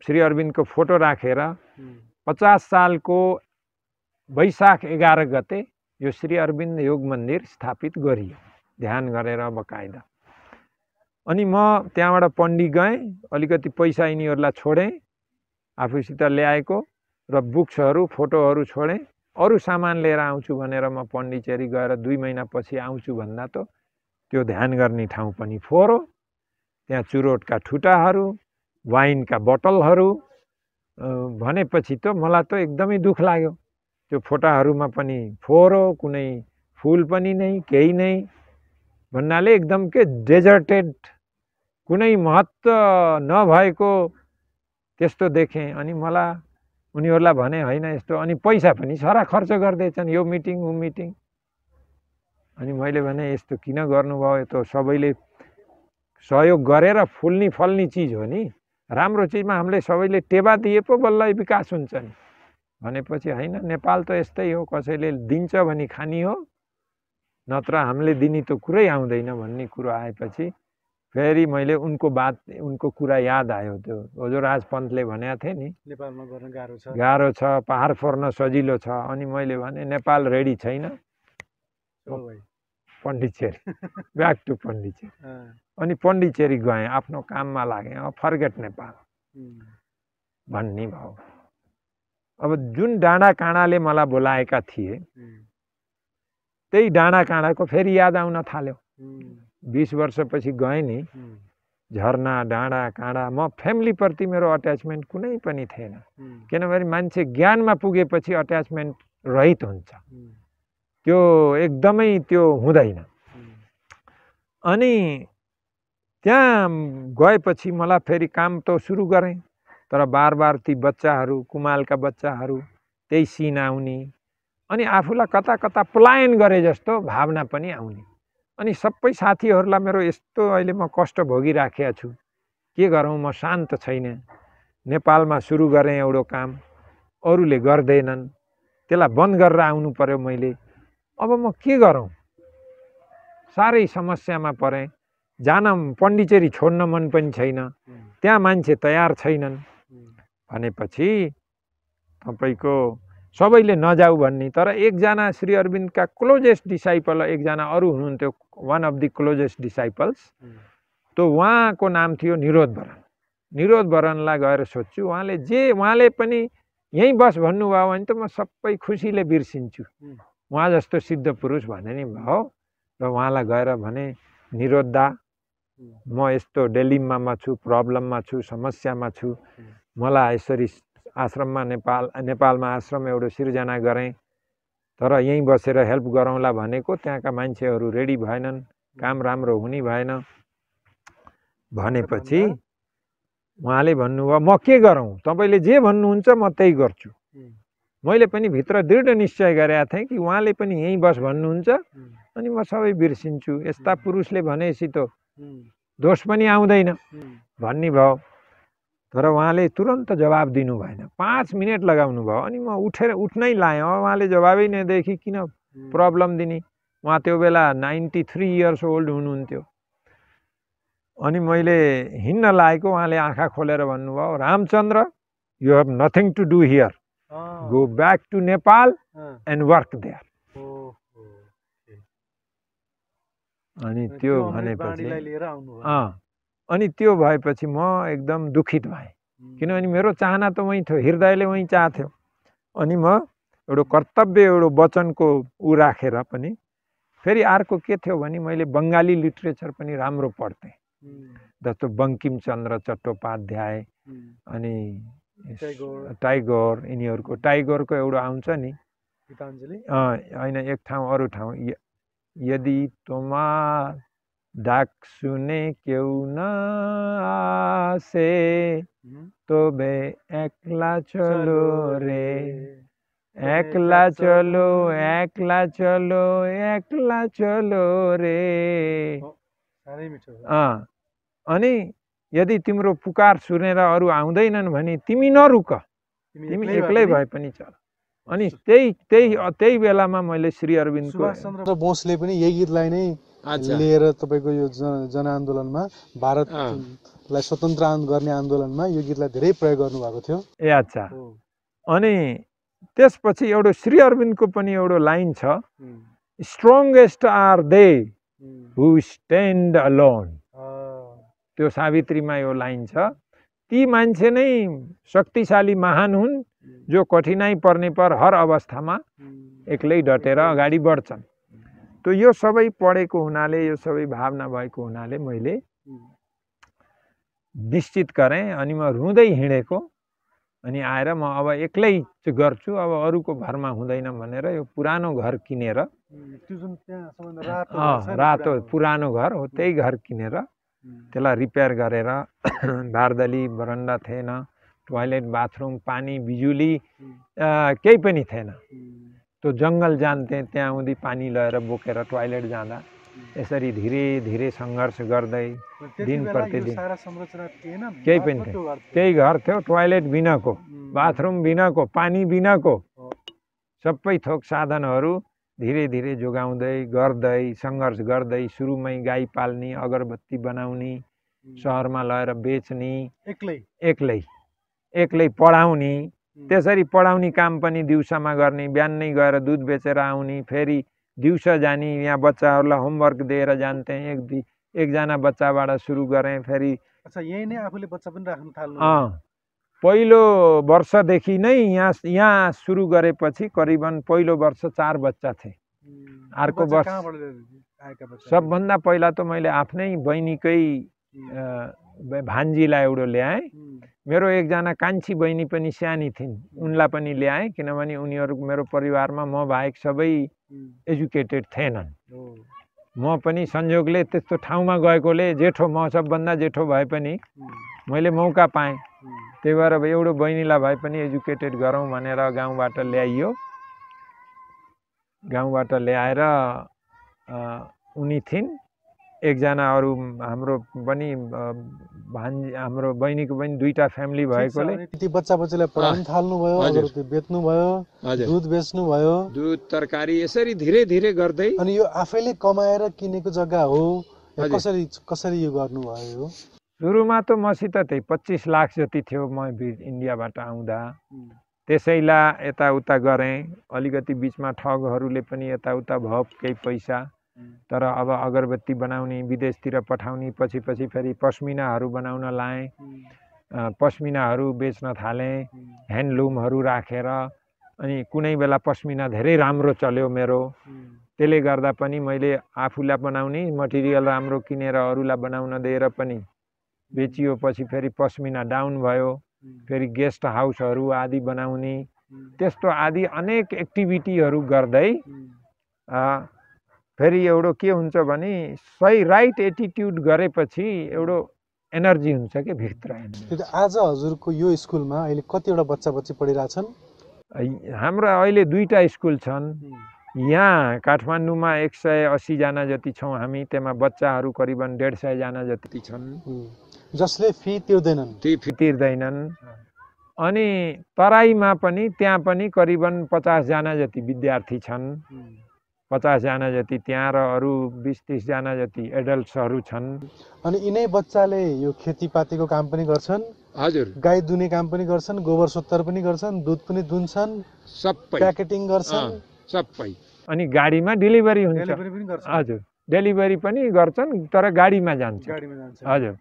श्री अरविन्दको फोटो राखेर 50 सालको वैशाख 11 गते यो श्री अरविन्द योग मन्दिर स्थापित गरियो, ध्यान गरेर बकाइदा। अनि म त्यहाँबाट पण्डी गएँ, अलिकति पैसा यिनीहरूलाई छोडेँ आफूसित ल्याएको, र बुक्सहरू फोटोहरू छोडेँ। अरू सामान लिएर आउँछु भनेर म पण्डिचेरी गएर 2 महिनापछि आउँछु भन्दा त त्यो ध्यान गर्ने ठाउँ पनि फोहोरो, त्यहाँ चुरोटका ठुटाहरू, वाइनका बोतलहरू भनेपछि त मलाई त एकदमै दुःख लाग्यो। त्यो फोटाहरूमा पनि फोहोरो, कुनै फुल पनि नै, केही नै भन्नाले एकदम के डेजर्टेड, कुनै महत्त्व नभएको त्यस्तो देखेँ। अनि मलाई उनीहरूलाई भने होइन यस्तो, अनि पैसा पनि सारा खर्च गर्दैछन् यो मिटिङ ऊ मिटिङ। अनि मैले भने यस्तो किन गर्नुभयो, यो त सबैले सहयोग गरेर फल्ने चिज हो नि, राम्रो चिजमा हामीले सबैले टेवा दिए पो बल्ल विकास हुन्छ नि भनेपछि होइन, नेपाल त यस्तै हो, कसैले दिन्छ भने खानी हो, नत्र हामीले दिने त कुरै आउँदैन भन्ने कुरो आएपछि फेरि मैले उनको कुरा याद आयो। त्यो ओजो राज पन्तले भनेको थिए नि, नेपालमा गर्न गाह्रो छ, पहाड फोर्न सजिलो छ। अनि मैले भने नेपाल रेडी छैन, पण्डिचेरी ब्याक टु पण्डिचेरी। अनि पण्डिचेरी गएँ, आफ्नो काममा लागेँ, फर्गेट नेपाल भन्ने भयो। अब जुन डाँडा काँडाले मलाई बोलाएका थिए त्यही डाँडा काँडाको फेरि याद आउन थाल्यो। 20 वर्षपछि गएँ नि, झरना डाँडा काँडा, म फ्यामिलीप्रति मेरो अट्याचमेन्ट कुनै पनि थिएन, किनभने मान्छे ज्ञानमा पुगेपछि अट्याचमेन्ट रहित हुन्छ, त्यो एकदमै त्यो हुँदैन। अनि त्यहाँ गएपछि मलाई फेरि काम त सुरु गरेँ, तर बार ती बच्चाहरू, कुमालका बच्चाहरू त्यही सिन आउने, अनि आफूलाई कता कता पलायन गरे जस्तो भावना पनि आउने। अनि सबै साथीहरूलाई मेरो यस्तो अहिले म कष्ट भोगिराखेको छु, के गरौँ, म शान्त छैन, नेपालमा सुरु गरेँ एउटा काम, अरूले गर्दैनन्, त्यसलाई बन्द गरेर आउनु पर्यो मैले। अब म के गरौँ, साह्रै समस्यामा परेँ। जान पण्डिचेरी छोड्न मन पनि छैन, त्यहाँ मान्छे तयार छैनन् भनेपछि तपाईँको सबैले नजाऊ भन्ने। तर एकजना श्री अरविन्दका क्लोजेस्ट डिसाइपल एकजना अरू हुनुहुन्थ्यो, one of the closest disciples, तो उहाँको नाम थियो निरोध बरन। निरोध बरनलाई गएर सोध्छु, उहाँले पनि यहीँ बस भन्नुभयो भने त म सबै खुसीले बिर्सिन्छु, उहाँ जस्तो सिद्ध पुरुष भने नि भयो। र उहाँलाई गएर भने, निरोध दा, म यस्तो डिलेमामा छु, प्रब्लममा छु, समस्यामा छु, मलाई यसरी आश्रममा नेपालमा आश्रम एउटा सिर्जना गरेँ, तर यहीँ बसेर हेल्प गरौँला भनेको त्यहाँका मान्छेहरू रेडी भएनन्, काम राम्रो हुने भएन भनेपछि उहाँले भन्नुभयो म के गरौँ, तपाईँले जे भन्नुहुन्छ म त्यही गर्छु। मैले पनि भित्र दृढ निश्चय गरेका थिएँ कि उहाँले पनि यहीँ बस भन्नुहुन्छ अनि म सबै बिर्सिन्छु, यस्ता पुरुषले भनेपछि त दोष पनि आउँदैन भन्ने भयो। तर उहाँले तुरन्त जवाब दिनु भएन, 5 मिनट लगाउनु भयो। अनि म उठ्नै लाएँ, उहाँले जवाबै नदेखि किन प्रब्लम दिने। उहाँ त्यो बेला 93 इयर्स ओल्ड हुनुहुन्थ्यो। अनि मैले हिँड्न लागेको, उहाँले आँखा खोलेर भन्नुभयो, Ramchandra, you have nothing to do here, go back to Nepal and work there. अनि त्यो भनेपछि अनि त्यो भएपछि म एकदम दुखित भएँ, किनभने मेरो चाहना त वहीँ थियो, हृदयले वहीँ चाहथ्यो। अनि म एउटा कर्तव्य, एउटा वचनको ऊ राखेर पनि फेरि अर्को के थियो भने मैले बङ्गाली लिट्रेचर पनि राम्रो पढ्थेँ, जस्तो बङ्किमचन्द्र चट्टोपाध्याय अनि टाइगोर, यिनीहरूको टाइगोरको एउटा आउँछ नि होइन, एक ठाउँ अरू ठाउँ, यदि तुम्हार डाक सुने क्यों न आसे तो बे एकला चलो रे, एकला चलो, एकला चलो, एकला चलो रे। अनि यदि तिम्रो पुकार सुनेर अरू आउँदैनन् भने तिमी नरुक, तिमी एक्लै भए पनि चल। अनि त्यही बेलामा मैले श्री अरविन्दको सुभाष चन्द्र बोसले पनि यही गीतलाई नै लिएर तपाईँको यो जनआन्दोलनमा, भारतलाई स्वतन्त्र गर्ने आन्दोलनमा यो गीतलाई धेरै प्रयोग गर्नुभएको थियो। ए अच्छा। अनि त्यसपछि एउटा श्री अरविन्दको पनि एउटा लाइन छ, strongest are they who stand alone. त्यो सावित्रीमा यो लाइन छ, ती मान्छे नै शक्तिशाली महान हुन् जो कठिनाई पर्ने पर हर अवस्थामा एक्लै डटेर अगाडि बढ्छन्। तो यो सबै पढेको हुनाले, यो सबै भावना भएको हुनाले मैले निश्चित गरेँ। अनि म रुँदै हिँडेको, अनि आएर म अब एक्लै गर्छु, अब अरूको घरमा हुँदैन भनेर यो पुरानो घर किनेर, रातो पुरानो घर हो, त्यही घर किनेर त्यसलाई रिपेयर गरेर, बारदली बरन्डा थिएन, टोयलेट बाथरूम, पानी बिजुली केही पनि थिएन। त्यो जङ्गल जान्थे, त्यहाँ आउँदै पानी लगेर बोकेर टोयलेट जाँदा यसरी धीरे धीरे सङ्घर्ष गर्दै दिन प्रतिदिन केही पनि थियो, त्यही घर थियो, टोयलेट बिनाको, बाथरूम बिनाको, पानी बिनाको, सबै थोक साधनहरू धीरे धीरे जोगाउँदै गर्दै सङ्घर्ष गर्दै सुरुमै गाई पाल्ने, अगरबत्ती बनाउने, सहरमा लगेर बेच्ने, एक्लै पढाउने, त्यसरी पढाउने काम पनि दिउँसोमा गर्ने, बिहानै गएर दुध बेचेर आउने, फेरि दिउँसो जाने, यहाँ बच्चाहरूलाई होमवर्क दिएर जान्थे। एकजना बच्चाबाट सुरु गरेँ, फेरि यही नै आफूले बच्चा पनि राख्न थाल्नु। पहिलो वर्षदेखि नै यहाँ सुरु गरेपछि करिबन पहिलो वर्ष 4 बच्चा थिए। अर्को वर्ष सबभन्दा पहिला त मैले आफ्नै बहिनीकै भान्जीलाई एउटा ल्याएँ। मेरो एकजना कान्छी बहिनी पनि सानी थिइन्, उनलाई पनि ल्याएँ, किनभने उनीहरू मेरो परिवारमा म बाहेक सबै एजुकेटेड थिएनन्। म पनि संयोगले त्यस्तो ठाउँमा गएकोले, जेठो, म सबभन्दा जेठो भए पनि मैले मौका पाएँ। त्यही भएर एउटा बहिनीलाई भए पनि एजुकेटेड गरौँ भनेर गाउँबाट ल्याइयो। गाउँबाट ल्याएर उनी थिइन्, एकजना अरू हाम्रो पनि हाम्रो बहिनीको पनि 2टा फ्यामिली भएकोले ती बच्चालाई पढाउन थाल्नु भयो, अगरबत्ती बेच्नु भयो, दुध बेच्नु भयो, दुध तरकारी यसरी धीरे धीरे गर्दै। अनि यो आफैले कमाएर किनेको जग्गा हो, कसरी यो गर्नु भयो? सुरुमा त मसित त्यही 25 लाख जति थियो म इन्डियाबाट आउँदा। त्यसैला यताउता गरेँ, अलिकति बिचमा ठगहरूले पनि यताउता भयो केही पैसा। तर अब अगरबत्ती बनाउने, विदेशतिर पठाउने, पछि फेरि पस्मिनाहरू बनाउन लाएँ, पस्मिनाहरू बेच्न थालेँ, ह्यान्डलुमहरू राखेर। अनि कुनै बेला पस्मिना धेरै राम्रो चल्यो मेरो, त्यसले गर्दा पनि मैले आफूलाई बनाउने मटेरियल राम्रो किनेर अरूलाई बनाउन दिएर पनि बेचियो। पछि फेरि पस्मिना डाउन भयो, फेरि गेस्ट हाउसहरू आदि बनाउने, त्यस्तो आदि अनेक एक्टिभिटीहरू गर्दै फेरि एउटा के हुन्छ भने सही राइट एटिट्युड गरेपछि एउटा एनर्जी हुन्छ कि भित्र। आज हजुरको यो स्कुलमा अहिले कतिवटा बच्चा पढिरहेछन्? हाम्रो अहिले 2टा स्कुल छन्। यहाँ काठमाडौँमा 180 जना जति छौँ हामी, त्यसमा बच्चाहरू करिबन 150 जना जति छन् जसले फी तिर्दैनन्। अनि तराईमा पनि त्यहाँ पनि करिबन 50 जना जति विद्यार्थी छन्, 50 जना जति त्यहाँ, र अरू 20-30 जना जति एडल्ट्सहरू छन्। अनि यिनै बच्चाले यो खेतीपातीको काम पनि गर्छन्? हजुर, गाई दुने काम पनि गर्छन्, गोबर सोत्तर पनि गर्छन्, दुध पनि दुन्छन्, सबै प्याकेटिङ गर्छन्, सबै। अनि गाडीमा डेलिभरी हुन्छ। हजुर, डेलिभरी पनि गर्छन्, तर गाडीमा जान्छ। हजुर,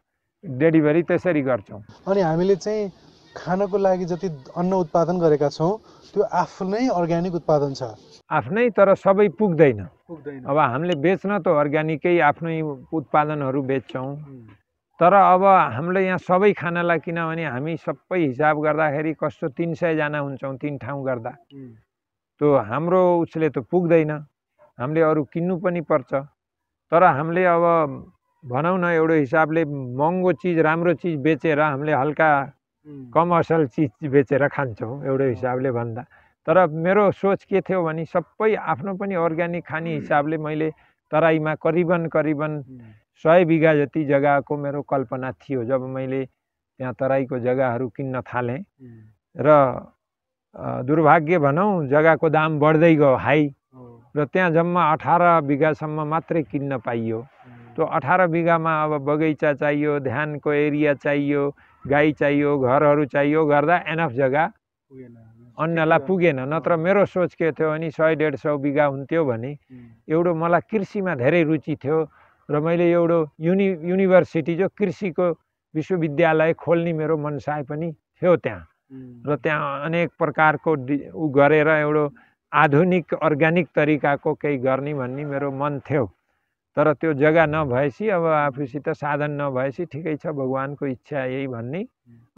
डेलिभरी त्यसरी गर्छौँ। अनि हामीले चाहिँ खानको लागि जति अन्न उत्पादन गरेका छौँ त्यो आफ्नै अर्ग्यानिक उत्पादन छ, आफ्नै, तर सबै पुग्दैन। अब हामीले बेच्न त अर्ग्यानिकै आफ्नै उत्पादनहरू बेच्छौँ, तर अब हामीले यहाँ सबै खानालाई, किनभने हामी सबै हिसाब गर्दाखेरि कस्तो 300 जना हुन्छौँ 3 ठाउँ गर्दा, त्यो हाम्रो उसले त पुग्दैन, हामीले अरू किन्नु पनि पर्छ। तर हामीले अब भनौँ न एउटा हिसाबले महँगो चिज, राम्रो चिज बेचेर हामीले हल्का कम असल चिज बेचेर खान्छौँ एउटा हिसाबले भन्दा। तर मेरो सोच के थियो भने सबै आफ्नो पनि अर्ग्यानिक खाने हिसाबले मैले तराईमा करिबन 100 बिघा जति जग्गाको मेरो कल्पना थियो जब मैले त्यहाँ तराईको जग्गाहरू किन्न थालेँ। र दुर्भाग्य भनौँ जग्गाको दाम बढ्दै गयो हाई, र त्यहाँ जम्मा 18 बिघासम्म मात्रै किन्न पाइयो। त्यो 18 बिघामा अब बगैँचा चाहियो, ध्यानको एरिया चाहियो, गाई चाहियो, घरहरू चाहियो, गर्दा एनफ जग्गा अन्नलाई पुगेन। नत्र मेरो सोच के थियो भने 100-150 बिघा हुन्थ्यो भने एउटा मलाई कृषिमा धेरै रुचि थियो, र मैले एउटा युनिभर्सिटी जो कृषिको विश्वविद्यालय खोल्ने मेरो मनसाय पनि थियो त्यहाँ। र त्यहाँ अनेक प्रकारको गरेर एउटा आधुनिक अर्ग्यानिक तरिकाको केही गर्ने भन्ने मेरो मन थियो। तर त्यो जग्गा नभएपछि, अब आफूसित साधन नभएपछि ठिकै छ, भगवानको इच्छा यही भन्ने।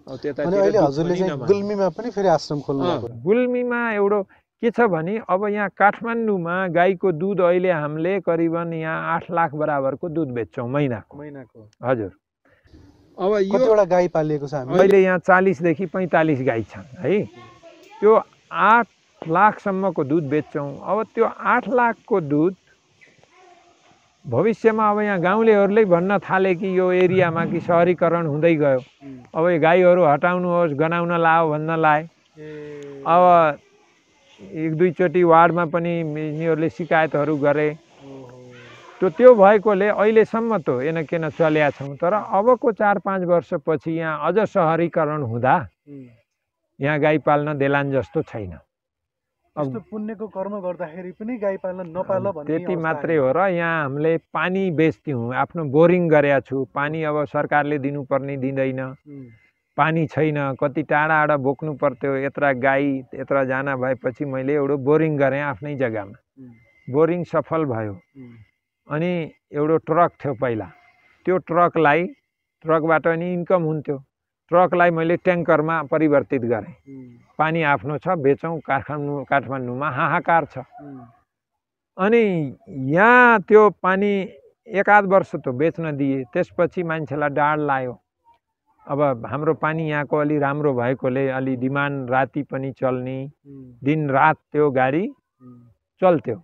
गुल्मीमा पनि फेरि आश्रम खोल्नु भएको? गुल्मीमा एउटा के छ भने अब यहाँ काठमाडौँमा गाईको दुध अहिले हामीले करिबन यहाँ 8 लाख बराबरको दुध बेच्छौँ महिनाको। हजुर, अब यो कतिवटा गाई पालिएको छ हामी? अहिले यहाँ 40 देखि 45 गाई छन् है। त्यो 8 लाखसम्मको दुध बेच्छौँ। अब त्यो 8 लाखको दुध भविष्यमा अब यहाँ गाउँलेहरूले भन्न थाले कि यो एरियामा कि सहरीकरण हुँदै गयो, अब यो गाईहरू हटाउनुहोस्, गनाउन लाओ भन्न लाए। अब 1-2 चोटि वार्डमा पनि यिनीहरूले शिकायतहरू गरे। त्यो भएकोले अहिलेसम्म त एनकेन चलेका छौँ। तर अबको 4-5 वर्षपछि यहाँ अझ सहरीकरण हुँदा यहाँ गाई पाल्न देलान जस्तो छैन। पुण्यको कर्म गर्दाखेरि पनि गाई पाल्न नपाल भन्ने त्यति मात्रै हो। र यहाँ हामीले पानी बेच्थ्यौँ, आफ्नो बोरिङ गरेका छु, पानी अब सरकारले दिनुपर्ने दिँदैन, पानी छैन, कति टाढा बोक्नु पर्थ्यो, यत्रा गाई यत्रा जाना भएपछि मैले एउटा बोरिङ गरेँ आफ्नै जग्गामा। बोरिङ सफल भयो। अनि एउटा ट्रक थियो पहिला, त्यो ट्रकबाट नि इन्कम हुन्थ्यो, ट्रकलाई मैले ट्याङ्करमा परिवर्तित गरेँ। पानी आफ्नो छ, बेचौँ, काठमाडौँमा हाहाकार छ। अनि यहाँ त्यो पानी 1-8 वर्ष त बेच्न दिए, त्यसपछि मान्छेलाई डाँड लाग्यो। अब हाम्रो पानी यहाँको अलि राम्रो भएकोले अलि डिमान्ड, राति पनि चल्ने, दिन रात त्यो गाडी चल्थ्यो,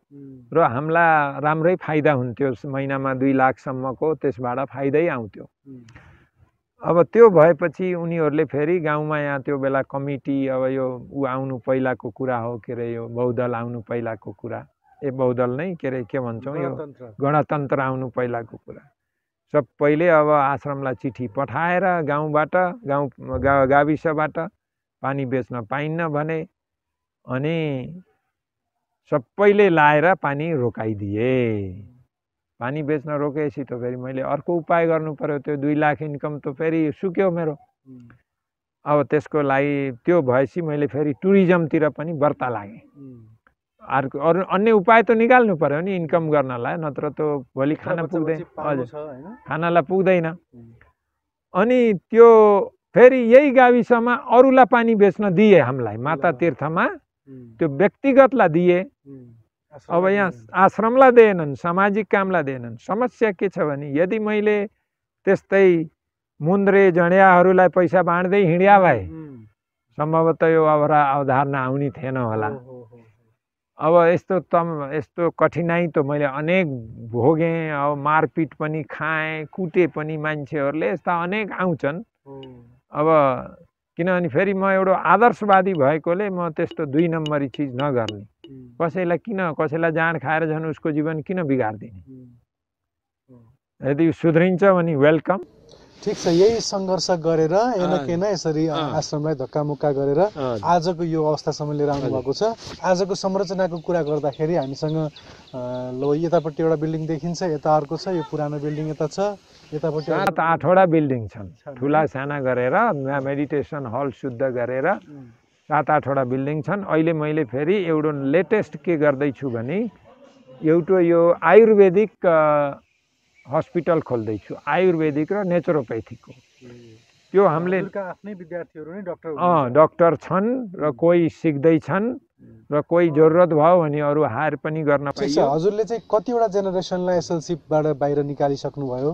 र हामीलाई राम्रै फाइदा हुन्थ्यो। महिनामा 2 लाखसम्मको त्यसबाट फाइदै आउँथ्यो। अब त्यो भएपछि उनीहरूले फेरि गाउँमा यहाँ त्यो बेला कमिटी अब यो ऊ आउनु पहिलाको कुरा हो के अरे यो बहुदल आउनु पहिलाको कुरा बहुदल नै के अरे के भन्छौँ यो गणतन्त्र आउनु पहिलाको कुरा सबैले अब आश्रमलाई चिठी पठाएर गाउँबाट गाविसबाट पानी बेच्न पाइन्न भने अनि सबैले लाएर पानी रोकाइदिए पानी बेच्न रोकेपछि त फेरि मैले अर्को उपाय गर्नु पर्यो त्यो 2 लाख इन्कम त फेरि सुक्यो मेरो अब त्यसको लागि त्यो भएपछि मैले फेरि टुरिज्मतिर पनि बर्ता लागेँ अर्को अरू अन्य उपाय त निकाल्नु पर्यो नि इन्कम गर्नलाई नत्र त भोलि खाना पुग्दैन हजुर खानालाई पुग्दैन अनि त्यो फेरि यही गाविसमा अरूलाई पानी बेच्न दिए हामीलाई माता तीर्थमा त्यो व्यक्तिगतलाई दिए अब यहाँ आश्रमलाई दिएनन् सामाजिक कामलाई दिएनन् समस्या के छ भने यदि मैले त्यस्तै मुन्द्रे जडियाहरूलाई पैसा बाँड्दै हिँड्या भए सम्भवतः यो अवधारणा आउनी थिएन होला अब यस्तो कठिनाइ त मैले अनेक भोगेँ अब मारपिट पनि खाएँ कुटे पनि मान्छेहरूले यस्ता अनेक आउँछन् अब किनभने फेरि म एउटा आदर्शवादी भएकोले म त्यस्तो 2 नम्बरी चिज नगर्ने कसैलाई जाँड खाएर झन् उसको जीवन किन बिगार्दिने यदि सुध्रिन्छ भने वेलकम ठिक छ यही सङ्घर्ष गरेर एनकेन यसरी आश्रमलाई धक्कामुक्का गरेर आजको यो अवस्थासम्म लिएर आउनु भएको छ आजको संरचनाको कुरा गर्दाखेरि हामीसँग लो यतापट्टि एउटा बिल्डिङ देखिन्छ यता अर्को छ यो पुरानो बिल्डिङ यता छ यतापट्टि 7-8 वटा बिल्डिङ छन् ठुला साना गरेर मेडिटेसन हल शुद्ध गरेर 7-8 वटा बिल्डिङ छन् अहिले मैले फेरि एउटा लेटेस्ट के गर्दैछु भने एउटा यो आयुर्वेदिक हस्पिटल खोल्दैछु आयुर्वेदिक र नेचुरोप्याथीको त्यो हामीले आफ्नै विद्यार्थीहरू नै डाक्टर छन् र कोही सिक्दैछन् र कोही जरुरत भयो भने अरू हायर पनि गर्न पाइन्छ हजुरले चाहिँ कतिवटा जेनेरेसनलाई एसएलसीबाट बाहिर निकालिसक्नु भयो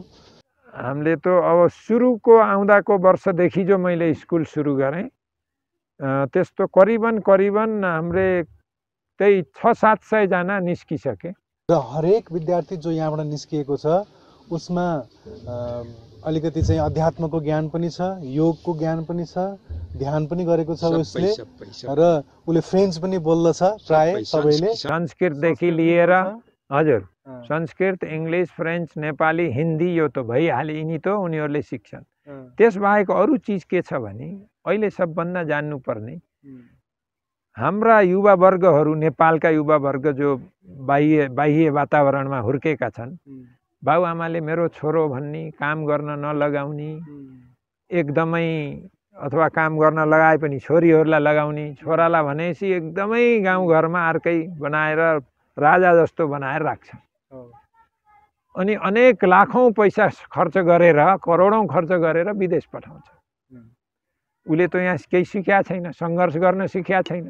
हामीले त अब सुरुको आउँदाको वर्षदेखि जो मैले स्कुल सुरु गरेँ त्यस्तो करिबन हामीले त्यही 600-700 जना निस्किसके र हरेक विद्यार्थी जो यहाँबाट निस्किएको छ उसमा अलिकति चाहिँ अध्यात्मको ज्ञान पनि छ योगको ज्ञान पनि छ ध्यान पनि गरेको छ उसले र उसले फ्रेन्च पनि बोल्दछ प्राय सबैले संस्कृतदेखि लिएर हजुर संस्कृत इङ्ग्लिस फ्रेन्च नेपाली हिन्दी यो त भइहाल्यो यिनी त उनीहरूले सिक्छन् त्यसबाहेक अरू चिज के छ भने अहिले सबभन्दा जान्नुपर्ने हाम्रा युवा वर्गहरू नेपालका युवा वर्ग जो बाह्य वातावरणमा हुर्केका छन् बाबुआमाले मेरो छोरो भन्ने काम गर्न नलगाउने एकदमै अथवा काम गर्न लगाए पनि छोरीहरूलाई लगाउने छोरालाई भनेपछि एकदमै गाउँघरमा अर्कै बनाएर राजा जस्तो बनाएर राख्छ अनि अनेक लाखौँ पैसा खर्च गरेर करोडौँ खर्च गरेर विदेश पठाउँछ उसले त यहाँ केही सिकेको छैन सङ्घर्ष गर्न सिकेको छैन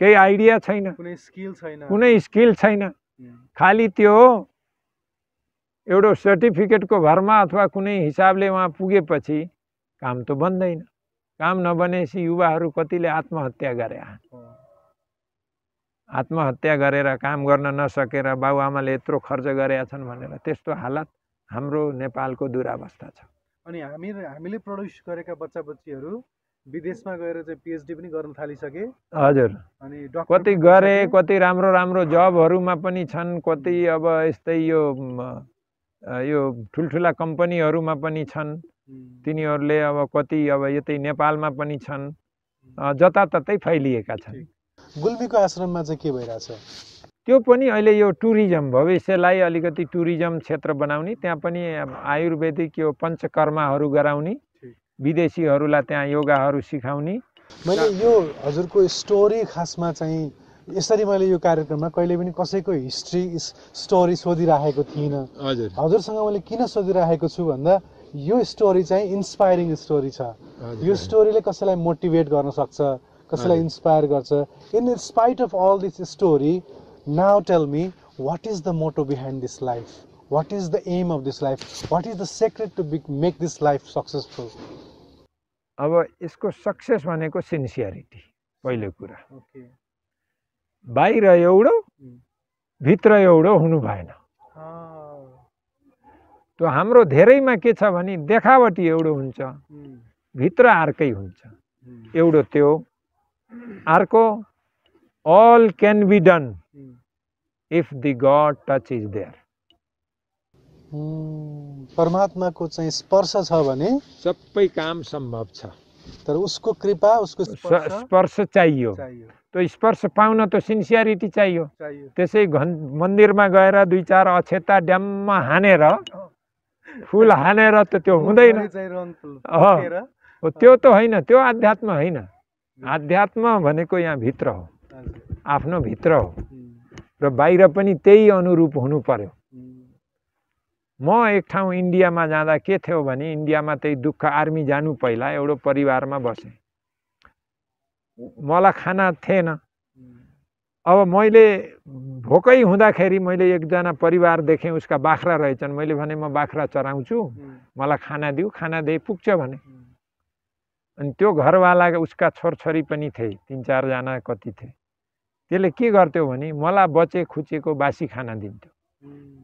केही आइडिया छैन कुनै स्किल छैन खालि त्यो एउटा सर्टिफिकेटको भरमा अथवा कुनै हिसाबले वहाँ पुगेपछि काम त बन्दैन काम नबनेपछि युवाहरू कतिले आत्महत्या गरे आत्महत्या गरेर काम गर्न नसकेर बाबुआमाले यत्रो खर्च गरेका छन् भनेर त्यस्तो हालत हाम्रो नेपालको दुरावस्था छ अनि हामीले प्रड्युस गरेका बच्चाबच्चीहरू विदेशमा गएर चाहिँ पिएचडी पनि गर्न थालिसके हजुर अनि कति गरे कति राम्रो राम्रो जबहरूमा पनि छन् कति अब यस्तै यो ठुल्ठुला कम्पनीहरूमा पनि छन् तिनीहरूले अब कति अब यतै नेपालमा पनि छन् जताततै फैलिएका छन् गुल्मीको आश्रममा चाहिँ के भइरहेछ त्यो पनि अहिले यो टुरिज्म भविष्यलाई अलिकति टुरिज्म क्षेत्र बनाउने त्यहाँ पनि आयुर्वेदिक यो पञ्चकर्माहरू गराउने विदेशीहरूलाई त्यहाँ योगाहरू सिकाउने मैले यो हजुरको स्टोरी खासमा चाहिँ यसरी मैले यो कार्यक्रममा कहिले पनि कसैको हिस्ट्री स्टोरी सोधिराखेको थिइनँ हजुरसँग मैले किन सोधिराखेको छु भन्दा यो स्टोरी चाहिँ इन्स्पायरिङ स्टोरी छ यो स्टोरीले कसैलाई मोटिभेट गर्न सक्छ कसैलाई इन्स्पायर गर्छ in spite of all this story now tell me what is the motto behind this life what is the aim of this life what is the secret to make this life successful अब यसको success भनेको sincerity पहिलो कुरा बाहिर एउटो भित्र एउटो हुनु भएन त्यो हाम्रो धेरैमा के छ भने देखावटी एउटा हुन्छ, भित्र अर्कै हुन्छ। एउटा त्यो, अर्को all can be done if the God touch is there। परमात्माको चाहिँ स्पर्श छ भने सबै काम सम्भव छ, तर उसको कृपा, उसको स्पर्श चाहियो। त्यो स्पर्श पाउन त सिन्सियरिटी चाहियो। त्यसै मन्दिरमा गएर 2-4 अक्षता ड्याममा हानेर, फुल हानेर त त्यो हुँदैन। त्यो त होइन, त्यो अध्यात्म होइन। अध्यात्म भनेको यहाँ भित्र हो, आफ्नो भित्र हो, र बाहिर पनि त्यही अनुरूप हुनु पर्यो। म एक ठाउँ इन्डियामा जाँदा के थियो भने, इन्डियामा त्यही दुःख, आर्मी जानु पहिला एउटा परिवारमा बसेँ। मलाई खाना थिएन। अब मैले भोकै हुँदाखेरि मैले एकजना परिवार देखेँ, उसका बाख्रा रहेछन्। मैले भने म बाख्रा चराउँछु, मलाई खाना दिऊ। खाना दिए पुग्छ भने। अनि त्यो घरवाला उसका छोरछोरी पनि थिए, 3-4 जना कति थिए। त्यसले के गर्थ्यो भने मलाई बचे खुचेको बासी खाना दिन्थ्यो।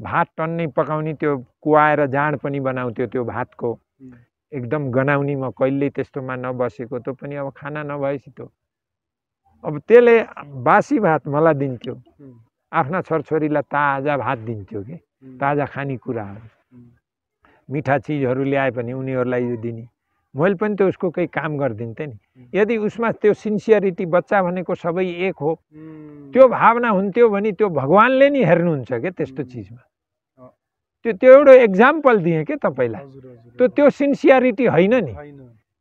भात टन्नै पकाउने, त्यो कुवाएर जाँड पनि बनाउँथ्यो त्यो भातको, एकदम गनाउने। म कहिल्यै त्यस्तोमा नबसेको, त्यो पनि अब खाना नभएपछि त्यो। अब त्यसले बासी भात मलाई दिन्थ्यो, आफ्ना छोरछोरीलाई ताजा भात दिन्थ्यो कि ताजा खानेकुराहरू, मिठा चिजहरू ल्याए पनि उनीहरूलाई यो दिने। मैले पनि त्यो उसको केही काम गरिदिन्थेँ नि। यदि उसमा त्यो सिन्सियरिटी, बच्चा भनेको सबै एक हो, त्यो भावना हुन्थ्यो भने त्यो भगवानले नि हेर्नुहुन्छ क्या त्यस्तो चिजमा। त्यो एउटा एक्जाम्पल दिएँ के तपाईँलाई। त्यो सिन्सियरिटी होइन नि।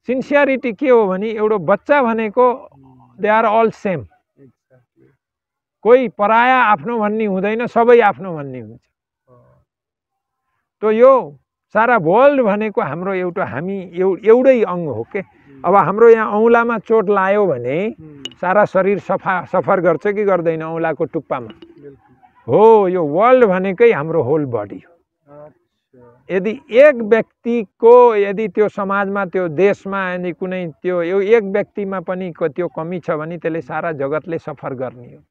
सिन्सियरिटी के हो भने एउटा बच्चा भनेको दे आर अल सेम। कोही पराया आफ्नो भन्ने हुँदैन, सबै आफ्नो भन्ने हुन्छ। तो यो सारा वर्ल्ड भनेको हाम्रो एउटा, हामी एउटै अङ्ग हो के। अब हाम्रो यहाँ औँलामा चोट लाग्यो भने सारा शरीर सफर गर्छ कि गर्दैन? औँलाको टुप्पामा हो। यो वर्ल्ड भनेकै हाम्रो होल बडी हो। यदि एक व्यक्तिको, यदि त्यो समाजमा, त्यो देशमा, यदि कुनै त्यो एक व्यक्तिमा पनि त्यो कमी छ भने त्यसले सारा जगतले सफर गर्ने हो।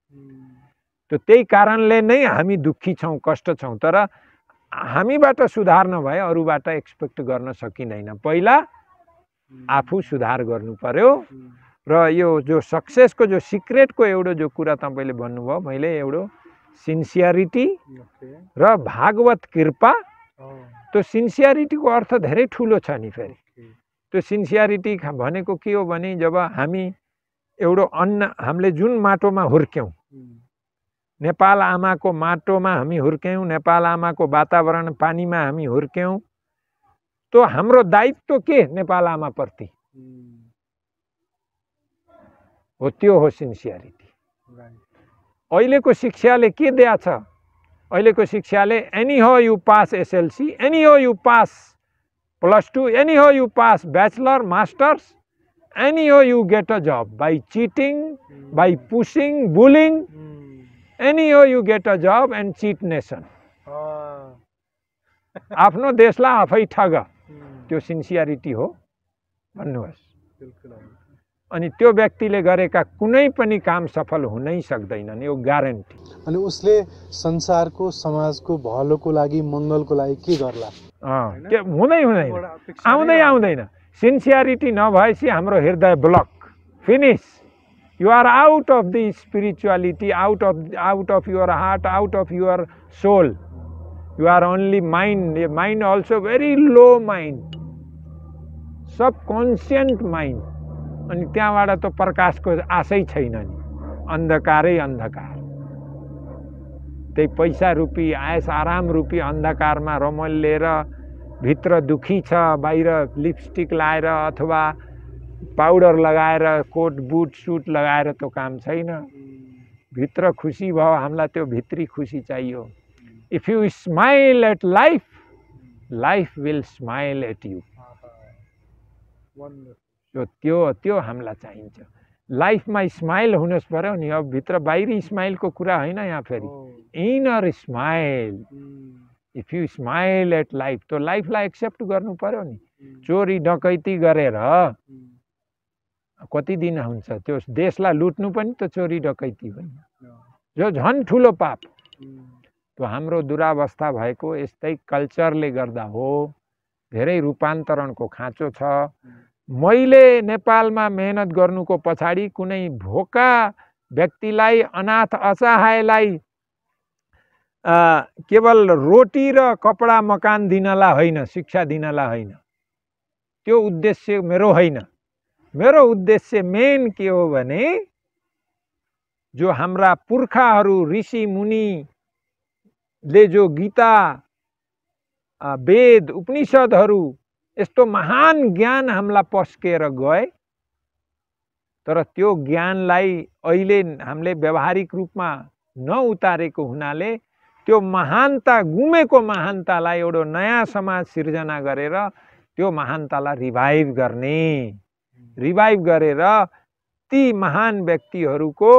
त्यो त्यही कारणले नै हामी दुःखी छौँ, कष्ट छौँ। तर हामीबाट सुधार नभए अरूबाट एक्सपेक्ट गर्न सकिँदैन। पहिला आफू सुधार गर्नु पर्यो। र यो जो सक्सेसको जो सिक्रेटको एउटा जो कुरा तपाईँले भन्नुभयो, मैले एउटा सिन्सियरिटी र भागवत कृपा। त्यो सिन्सियरिटीको अर्थ धेरै ठुलो छ नि। फेरि त्यो सिन्सियरिटी भनेको के हो भने, जब हामी एउटा अन्न, हामीले जुन माटोमा हुर्क्यौँ, नेपाल आमाको माटोमा हामी हुर्क्यौँ, नेपाल आमाको वातावरण, पानीमा हामी हुर्क्यौँ, तो हाम्रो दायित्व के नेपाल आमाप्रति हो, त्यो हो सिन्सियरिटी। अहिलेको शिक्षाले के दिया छ? अहिलेको शिक्षाले anyhow you pass SLC, anyhow you pass +2, anyhow you pass bachelor, masters, anyhow you get a job by cheating, by pushing, bullying, anyhow you get a job and cheat nation. आफ्नो देशलाई आफै ठग, त्यो sincerity हो भन्नुहोस्। अनि त्यो व्यक्तिले गरेका कुनै पनि काम सफल हुनै सक्दैनन्, यो ग्यारेन्टी। अनि उसले संसारको, समाजको भलोको लागि, मङ्गलको लागि के गर्ला? त्यो हुँदैन, आउँदैन। सिन्सियरिटी नभएपछि हाम्रो हृदय block, finish. You are out of the spirituality, out of your heart, out of your soul. You are only mind. Mind also very low mind, subconscient mind. अनि त्यहाँबाट त प्रकाशको आशै छैन नि, अन्धकारै अन्धकार। त्यही पैसा रूपी, आयस आराम रूपी अन्धकारमा रमलिएर भित्र दुखी छ, बाहिर लिपस्टिक लाएर अथवा पाउडर लगाएर, कोट बुट सुट लगाएर त्यो काम छैन। भित्र खुसी भयो, हामीलाई त्यो भित्री खुसी चाहियो। If you smile at life, life will smile at you. त्यो हामीलाई चाहिन्छ। लाइफमा स्माइल हुनुहोस् पर्यो नि। अब भित्र बाहिरी स्माइलको कुरा होइन यहाँ, फेरि inner smile. If you smile at life, त्यो लाइफलाई एक्सेप्ट गर्नु पर्यो नि। चोरी डकैती गरेर कति दिन हुन्छ? त्यो देशलाई लुट्नु पनि त चोरी डकैती हो, जो झन् ठुलो पाप। त्यो हाम्रो दुरावस्था भएको यस्तै कल्चरले गर्दा हो। धेरै रूपान्तरणको खाँचो छ। मैले नेपालमा मेहनत गर्नुको पछाडि कुनै भोका व्यक्तिलाई, अनाथ असहायलाई केवल रोटी र कपडा मकान दिनलाई होइन, शिक्षा दिनलाई होइन, त्यो उद्देश्य मेरो होइन। मेरो उद्देश्य मेन के हो भने जो हाम्रा पुर्खाहरू ऋषि मुनिले जो गीता, वेद, उपनिषदहरू यस्तो महान ज्ञान हामीलाई पस्केर गए, तर त्यो ज्ञानलाई अहिले हामीले व्यावहारिक रूपमा नउतारेको हुनाले त्यो महानता, गुमेको महानतालाई एउटा नयाँ समाज सिर्जना गरेर त्यो महानतालाई रिभाइभ गरेर ती महान व्यक्तिहरूको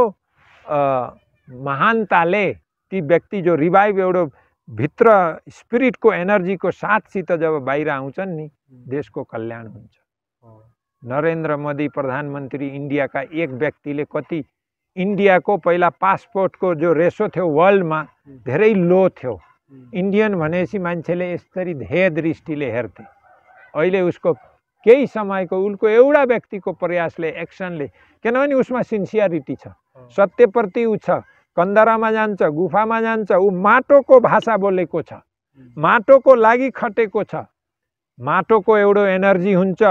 महानताले ती व्यक्ति जो रिभाइभ एउटा भित्र स्पिरिटको एनर्जीको साथसित जब बाहिर आउँछन् नि, देशको कल्याण हुन्छ। नरेन्द्र मोदी प्रधानमन्त्री इन्डियाका एक व्यक्तिले कति, इन्डियाको पहिला पासपोर्टको जो रेसो थियो वर्ल्डमा धेरै लो थियो। इन्डियन भनेपछि मान्छेले यसरी ध्येय दृष्टिले हेर्थे। अहिले उसको केही समयको उनको एउटा व्यक्तिको प्रयासले, एक्सनले, किनभने उसमा सिन्सियरिटी छ, सत्यप्रति ऊ छ, कन्दरामा जान्छ, गुफामा जान्छ, ऊ माटोको भाषा बोलेको छ, माटोको लागि खटेको छ। माटोको एउटा एनर्जी हुन्छ।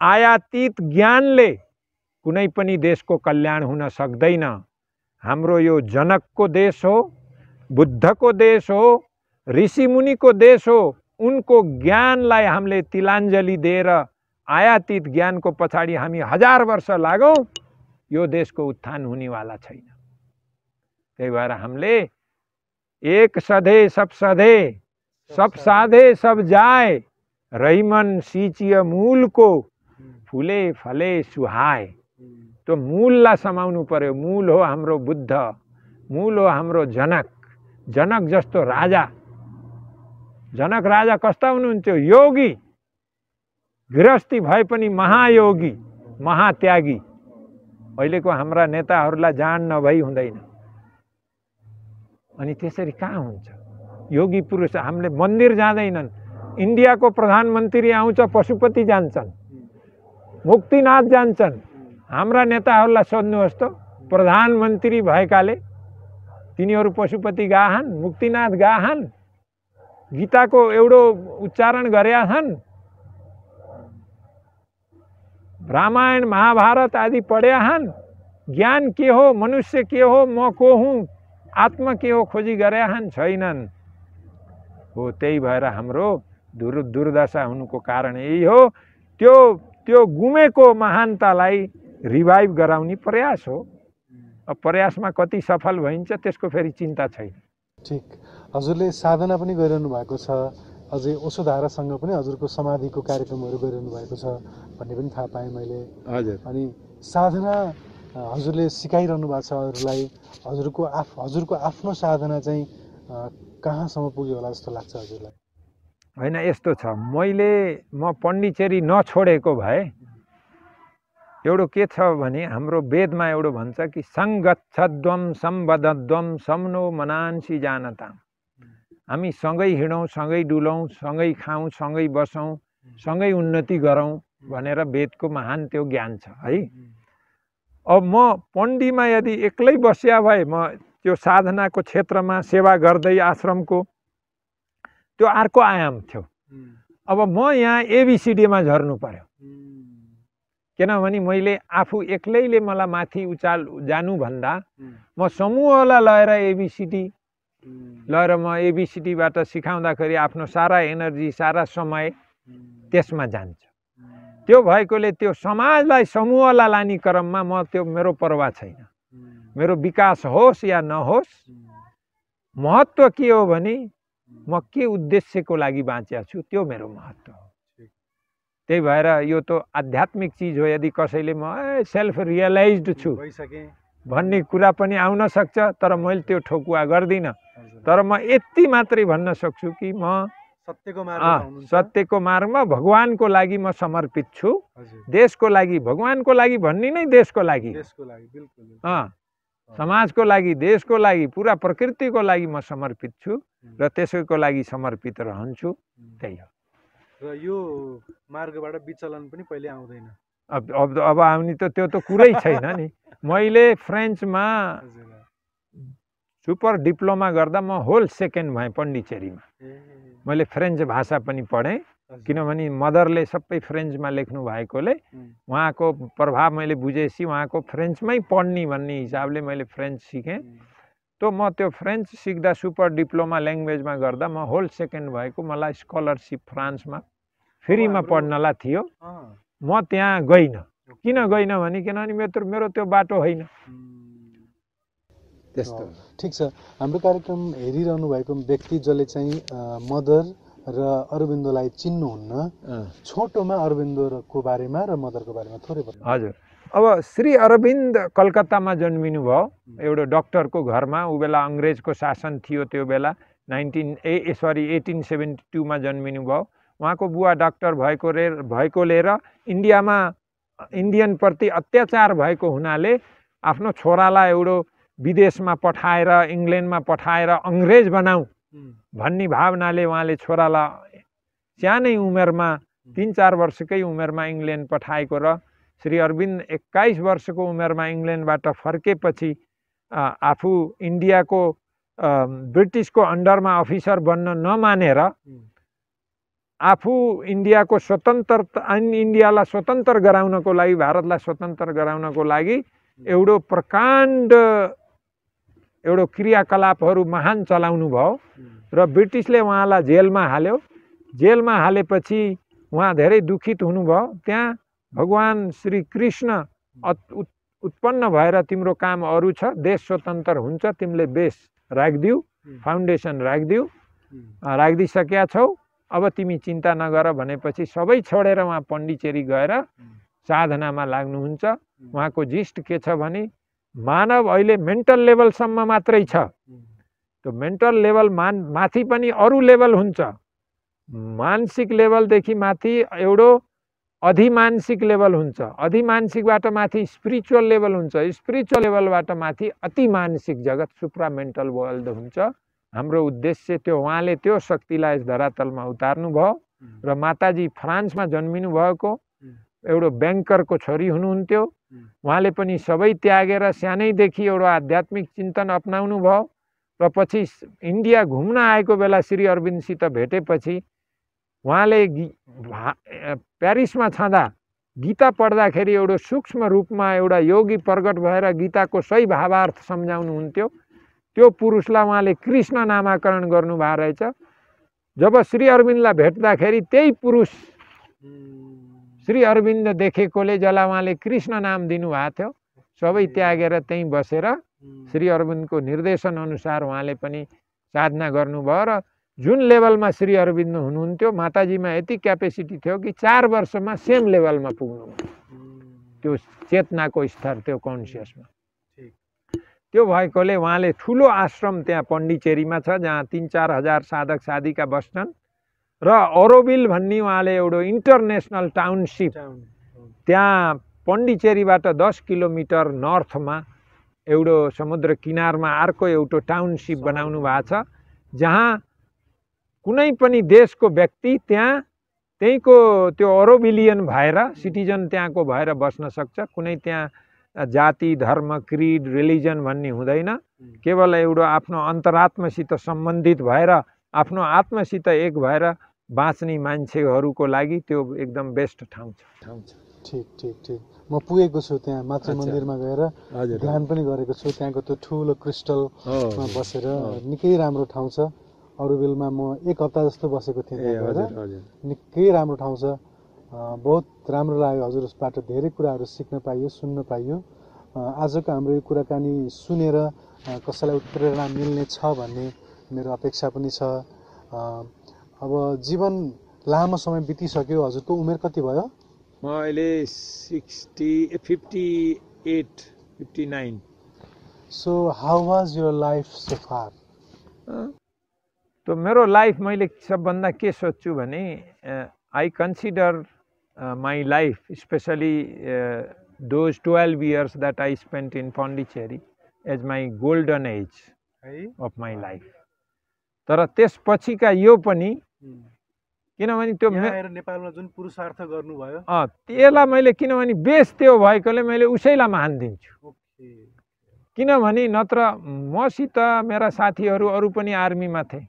आयातित ज्ञानले कुनै पनि देशको कल्याण हुन सक्दैन। हाम्रो यो जनकको देश हो, बुद्धको देश हो, ऋषिमुनिको देश हो। उनको ज्ञानलाई हामीले तिलाञ्जली दिएर आयातित ज्ञानको पछाडि हामी 1000 वर्ष लागौँ, यो देशको उत्थान हुनेवाला छैन। त्यही भएर हामीले एक सधे सब सधे, सब साधे सब जाए, रहीमन सिचिय मूलको फुले फले सुहाए। त्यो मूललाई समाउनु पर्यो। मूल हो हाम्रो बुद्ध, मूल हो हाम्रो जनक। जनक जस्तो राजा, जनक राजा कस्ता हुनुहुन्थ्यो? योगी, गृहस्थी भए पनि महायोगी, महात्यागी। अहिलेको हाम्रा नेताहरूलाई जान नभई हुँदैन। अनि त्यसरी कहाँ हुन्छ? योगी पुरुष हामीले मन्दिर जाँदैनन्। इन्डियाको प्रधानमन्त्री आउँछ, पशुपति जान्छन्, मुक्तिनाथ जान्छन्। हाम्रा नेताहरूलाई सोध्नुहोस् त, प्रधानमन्त्री भएकाले तिनीहरू पशुपति गाहन्, मुक्तिनाथ गाहन्, गीताको एउटो उच्चारण गरेका छन्, रामायण महाभारत आदि पढेका छन्। ज्ञान के हो, मनुष्य के हो, म को हुँ, आत्मा के हो खोजी गरेका छन्? छैनन्। हो, त्यही भएर हाम्रो दुर्दशा हुनुको कारण यही हो। त्यो गुमेको महानतालाई रिभाइभ गराउने प्रयास हो। अब प्रयासमा कति सफल भइन्छ त्यसको फेरि चिन्ता छैन। ठिक, हजुरले साधना पनि गरिरहनु भएको छ, अझै ओशोधारासँग पनि हजुरको समाधिको कार्यक्रमहरू गरिरहनु भएको छ भन्ने पनि थाहा पाएँ मैले। हजुर। अनि साधना हजुरले सिकाइरहनु भएको छ अरूलाई। हजुरको आफ्नो साधना चाहिँ कहाँसम्म पुग्यो होला जस्तो लाग्छ हजुरलाई? होइन, यस्तो छ, म पण्डिचेरी नछोडेको भए एउटा के छ भने हाम्रो वेदमा एउटा भन्छ कि सङ्गच्छद्वम सम्बद्धद्वम समनो मनांसि जानताम। हामी सँगै हिँडौँ, सँगै डुलौँ, सँगै खाउँ, सँगै बसौँ, सँगै उन्नति गरौँ भनेर वेदको महान त्यो ज्ञान छ है। अब म पण्डीमा यदि एक्लै बस्या भए, म त्यो साधनाको क्षेत्रमा सेवा गर्दै आश्रमको, त्यो अर्को आयाम थियो। अब म यहाँ एबिसिडीमा झर्नु पर्यो, किनभने मैले आफू एक्लैले मलाई माथि जानुभन्दा म समूहलाई लिएर एबिसिडी लिएर म एबिसिडीबाट सिकाउँदाखेरि आफ्नो सारा एनर्जी, सारा समय त्यसमा जान्छ। त्यो भएकोले त्यो समाजलाई, समूहलाई लाने क्रममा म त्यो मेरो परवाह छैन। मेरो विकास होस् या नहोस्, महत्त्व के हो भने म के उद्देश्यको लागि बाँचेको छु त्यो मेरो महत्त्व हो। त्यही भएर यो त आध्यात्मिक चिज हो। यदि कसैले म सेल्फ रियलाइज्ड छु भन्ने कुरा पनि आउन सक्छ, तर मैले त्यो ठोकुवा गर्दिनँ। तर म यति मात्रै भन्न सक्छु कि म सत्यको मार्गमा भगवानको लागि म समर्पित छु। देशको लागि, भगवानको लागि भन्ने नै देशको लागि। समाजको लागि, देशको लागि, पुरा प्रकृतिको लागि म समर्पित छु र त्यसैको लागि समर्पित रहन्छु। त्यही हो। र यो मार्गबाट विचलन पनि पहिले आउँदैन। अब आउने त त्यो त कुरै छैन नि। मैले फ्रेन्चमा सुपर डिप्लोमा गर्दा म होल सेकेन्ड भएँ पण्डिचेरीमा। मैले फ्रेन्च भाषा पनि पढेँ, किनभने मदरले सबै फ्रेन्चमा लेख्नु भएकोले उहाँको प्रभाव मैले बुझेपछि उहाँको फ्रेन्चमै पढ्ने भन्ने हिसाबले मैले फ्रेन्च सिकेँ। त म त्यो फ्रेन्च सिक्दा सुपर डिप्लोमा ल्याङ्ग्वेजमा गर्दा म होल सेकेन्ड भएको, मलाई स्कलरसिप फ्रान्समा फ्रीमा पढ्नलाई थियो। म त्यहाँ गइनँ। किन गइनँ भने किनभने मेरो त्यो बाटो होइन। त्यस्तो। ठिक छ, हाम्रो कार्यक्रम हेरिरहनु भएको व्यक्ति जसले चाहिँ मदर र अरबिन्दोलाई चिन्नुहुन्न, छोटोमा अरबिन्दोको बारेमा र मदरको बारेमा थोरै भन्नु। हजुर, अब श्री अरविन्द कलकत्तामा जन्मिनु भयो, एउटा डक्टरको घरमा। ऊ बेला अङ्ग्रेजको शासन थियो, त्यो बेला 1872 मा जन्मिनु भयो। उहाँको बुवा डाक्टर भएकोले र इन्डियामा इन्डियनप्रति अत्याचार भएको हुनाले आफ्नो छोरालाई एउटा विदेशमा पठाएर, इङ्ल्यान्डमा पठाएर अङ्ग्रेज बनाऊ भन्ने भावनाले उहाँले छोरालाई सानै उमेरमा 3-4 वर्षकै उमेरमा इङ्ल्यान्ड पठाएको र श्री अरविन्द 21 वर्षको उमेरमा इङ्ल्यान्डबाट फर्केपछि आफू इन्डियाको ब्रिटिसको अन्डरमा अफिसर बन्न नमानेर आफू इन्डियालाई स्वतन्त्र गराउनको लागि, भारतलाई स्वतन्त्र गराउनको लागि एउटा प्रकाण्ड एउटा क्रियाकलापहरू महान चलाउनु भयो र ब्रिटिसले उहाँलाई जेलमा हाल्यो। जेलमा हालेपछि उहाँ धेरै दुखित हुनुभयो। त्यहाँ भगवान श्री कृष्ण उत्पन्न भएर तिम्रो काम अरू छ, देश स्वतन्त्र हुन्छ, तिमीले बेस राखिदिऊ, फाउन्डेसन राखिदिऊ, राखिदिइसकेका छौ, अब तिमी चिन्ता नगर भनेपछि सबै छोडेर उहाँ पण्डिचेरी गएर साधनामा लाग्नुहुन्छ। उहाँको जिस्ट के छ भने मानव अहिले मेन्टल लेभलसम्म मात्रै छ। त्यो मेन्टल लेभल माथि पनि अरू लेभल हुन्छ। मानसिक लेभलदेखि माथि एउटा अधिमानसिक लेभल हुन्छ, अधिमानसिकबाट माथि स्पिरिचुअल लेभल हुन्छ, स्पिरिचुअल लेभलबाट माथि अति मानसिक जगत सुप्रामेन्टल वर्ल्ड हुन्छ। हाम्रो उद्देश्य त्यो, उहाँले त्यो शक्तिलाई यस धरातलमा उतार्नु भयो र माताजी फ्रान्समा जन्मिनु भएको एउटा ब्याङ्करको छोरी हुनुहुन्थ्यो। उहाँले पनि सबै त्यागेर सानैदेखि एउटा आध्यात्मिक चिन्तन अपनाउनु भयो र पछि इन्डिया घुम्न आएको बेला श्री अरविन्दसित भेटेपछि उहाँले प्यारिसमा छँदा गीता पढ्दाखेरि एउटा सूक्ष्म रूपमा एउटा योगी प्रकट भएर गीताको सही भावार्थ सम्झाउनुहुन्थ्यो। त्यो पुरुषलाई उहाँले कृष्ण नामाकरण गर्नुभएको रहेछ। जब श्री अरविन्दलाई भेट्दाखेरि त्यही पुरुष श्री अरविन्द देखेकोले जसलाई उहाँले कृष्ण नाम दिनुभएको थियो, सबै त्यागेर त्यहीँ बसेर श्री अरविन्दको निर्देशन अनुसार उहाँले पनि साधना गर्नुभयो र जुन लेभलमा श्री अरविन्द हुनुहुन्थ्यो, माताजीमा यति क्यापेसिटी थियो कि 4 वर्षमा सेम लेभलमा पुग्नु, त्यो चेतनाको स्तर, त्यो कन्सियसमा। त्यो भएकोले उहाँले ठुलो आश्रम त्यहाँ पण्डिचेरीमा छ, जहाँ 3-4 हजार साधक साधिका बस्छन् र अरोबिल भन्ने उहाँले एउटा इन्टरनेसनल टाउनसिप त्यहाँ पण्डिचेरीबाट 10 किलोमिटर नर्थमा एउटा समुद्र किनारमा अर्को एउटा टाउनसिप बनाउनु भएको छ, जहाँ कुनै पनि देशको व्यक्ति त्यहीँको त्यो अरोबिलियन भएर सिटिजन त्यहाँको भएर बस्न सक्छ। कुनै त्यहाँ जाति, धर्म, क्रिड, रिलिजन भन्ने हुँदैन। केवल एउटा आफ्नो अन्तरात्मासित सम्बन्धित भएर आफ्नो आत्मासित एक भएर बाँच्ने मान्छेहरूको लागि त्यो एकदम बेस्ट ठाउँ छ। ठिक ठिक ठिक। म पुगेको छु त्यहाँ मातृ मन्दिरमा गएर ध्यान पनि गरेको छु। त्यहाँको त्यो ठुलो क्रिस्टलमा बसेर निकै राम्रो ठाउँ छ। अरोबिलमा म 1 हप्ता जस्तो बसेको थिएँ त्यहाँ। निकै राम्रो ठाउँ छ, बहुत राम्रो लाग्यो। हजुरबाट धेरै कुराहरू सिक्न पाइयो, सुन्न पाइयो। आजको हाम्रो यो कुराकानी सुनेर कसैलाई उत्प्रेरणा मिल्ने छ भन्ने मेरो अपेक्षा पनि छ। अब जीवन लामो समय बितिसक्यो। हजुरको उमेर कति भयो? म अहिले 58-59। So how was your life so far? तो मेरो लाइफ मैले सबभन्दा के सोच्छु भने I consider my life specially those 12 years that I spent in Pondicherry as my golden age है अफ माई लाइफ। तर त्यसपछिका यो पनि किनभने त्यो यहाँ आएर नेपालमा जुन पुरुषार्थ गर्नुभयो त्यसलाई मैले किनभने बेस त्यो भएकोले मैले उसैलाई मान दिन्छु। किनभने नत्र मसित मेरा साथीहरू अरू पनि आर्मीमा थिए,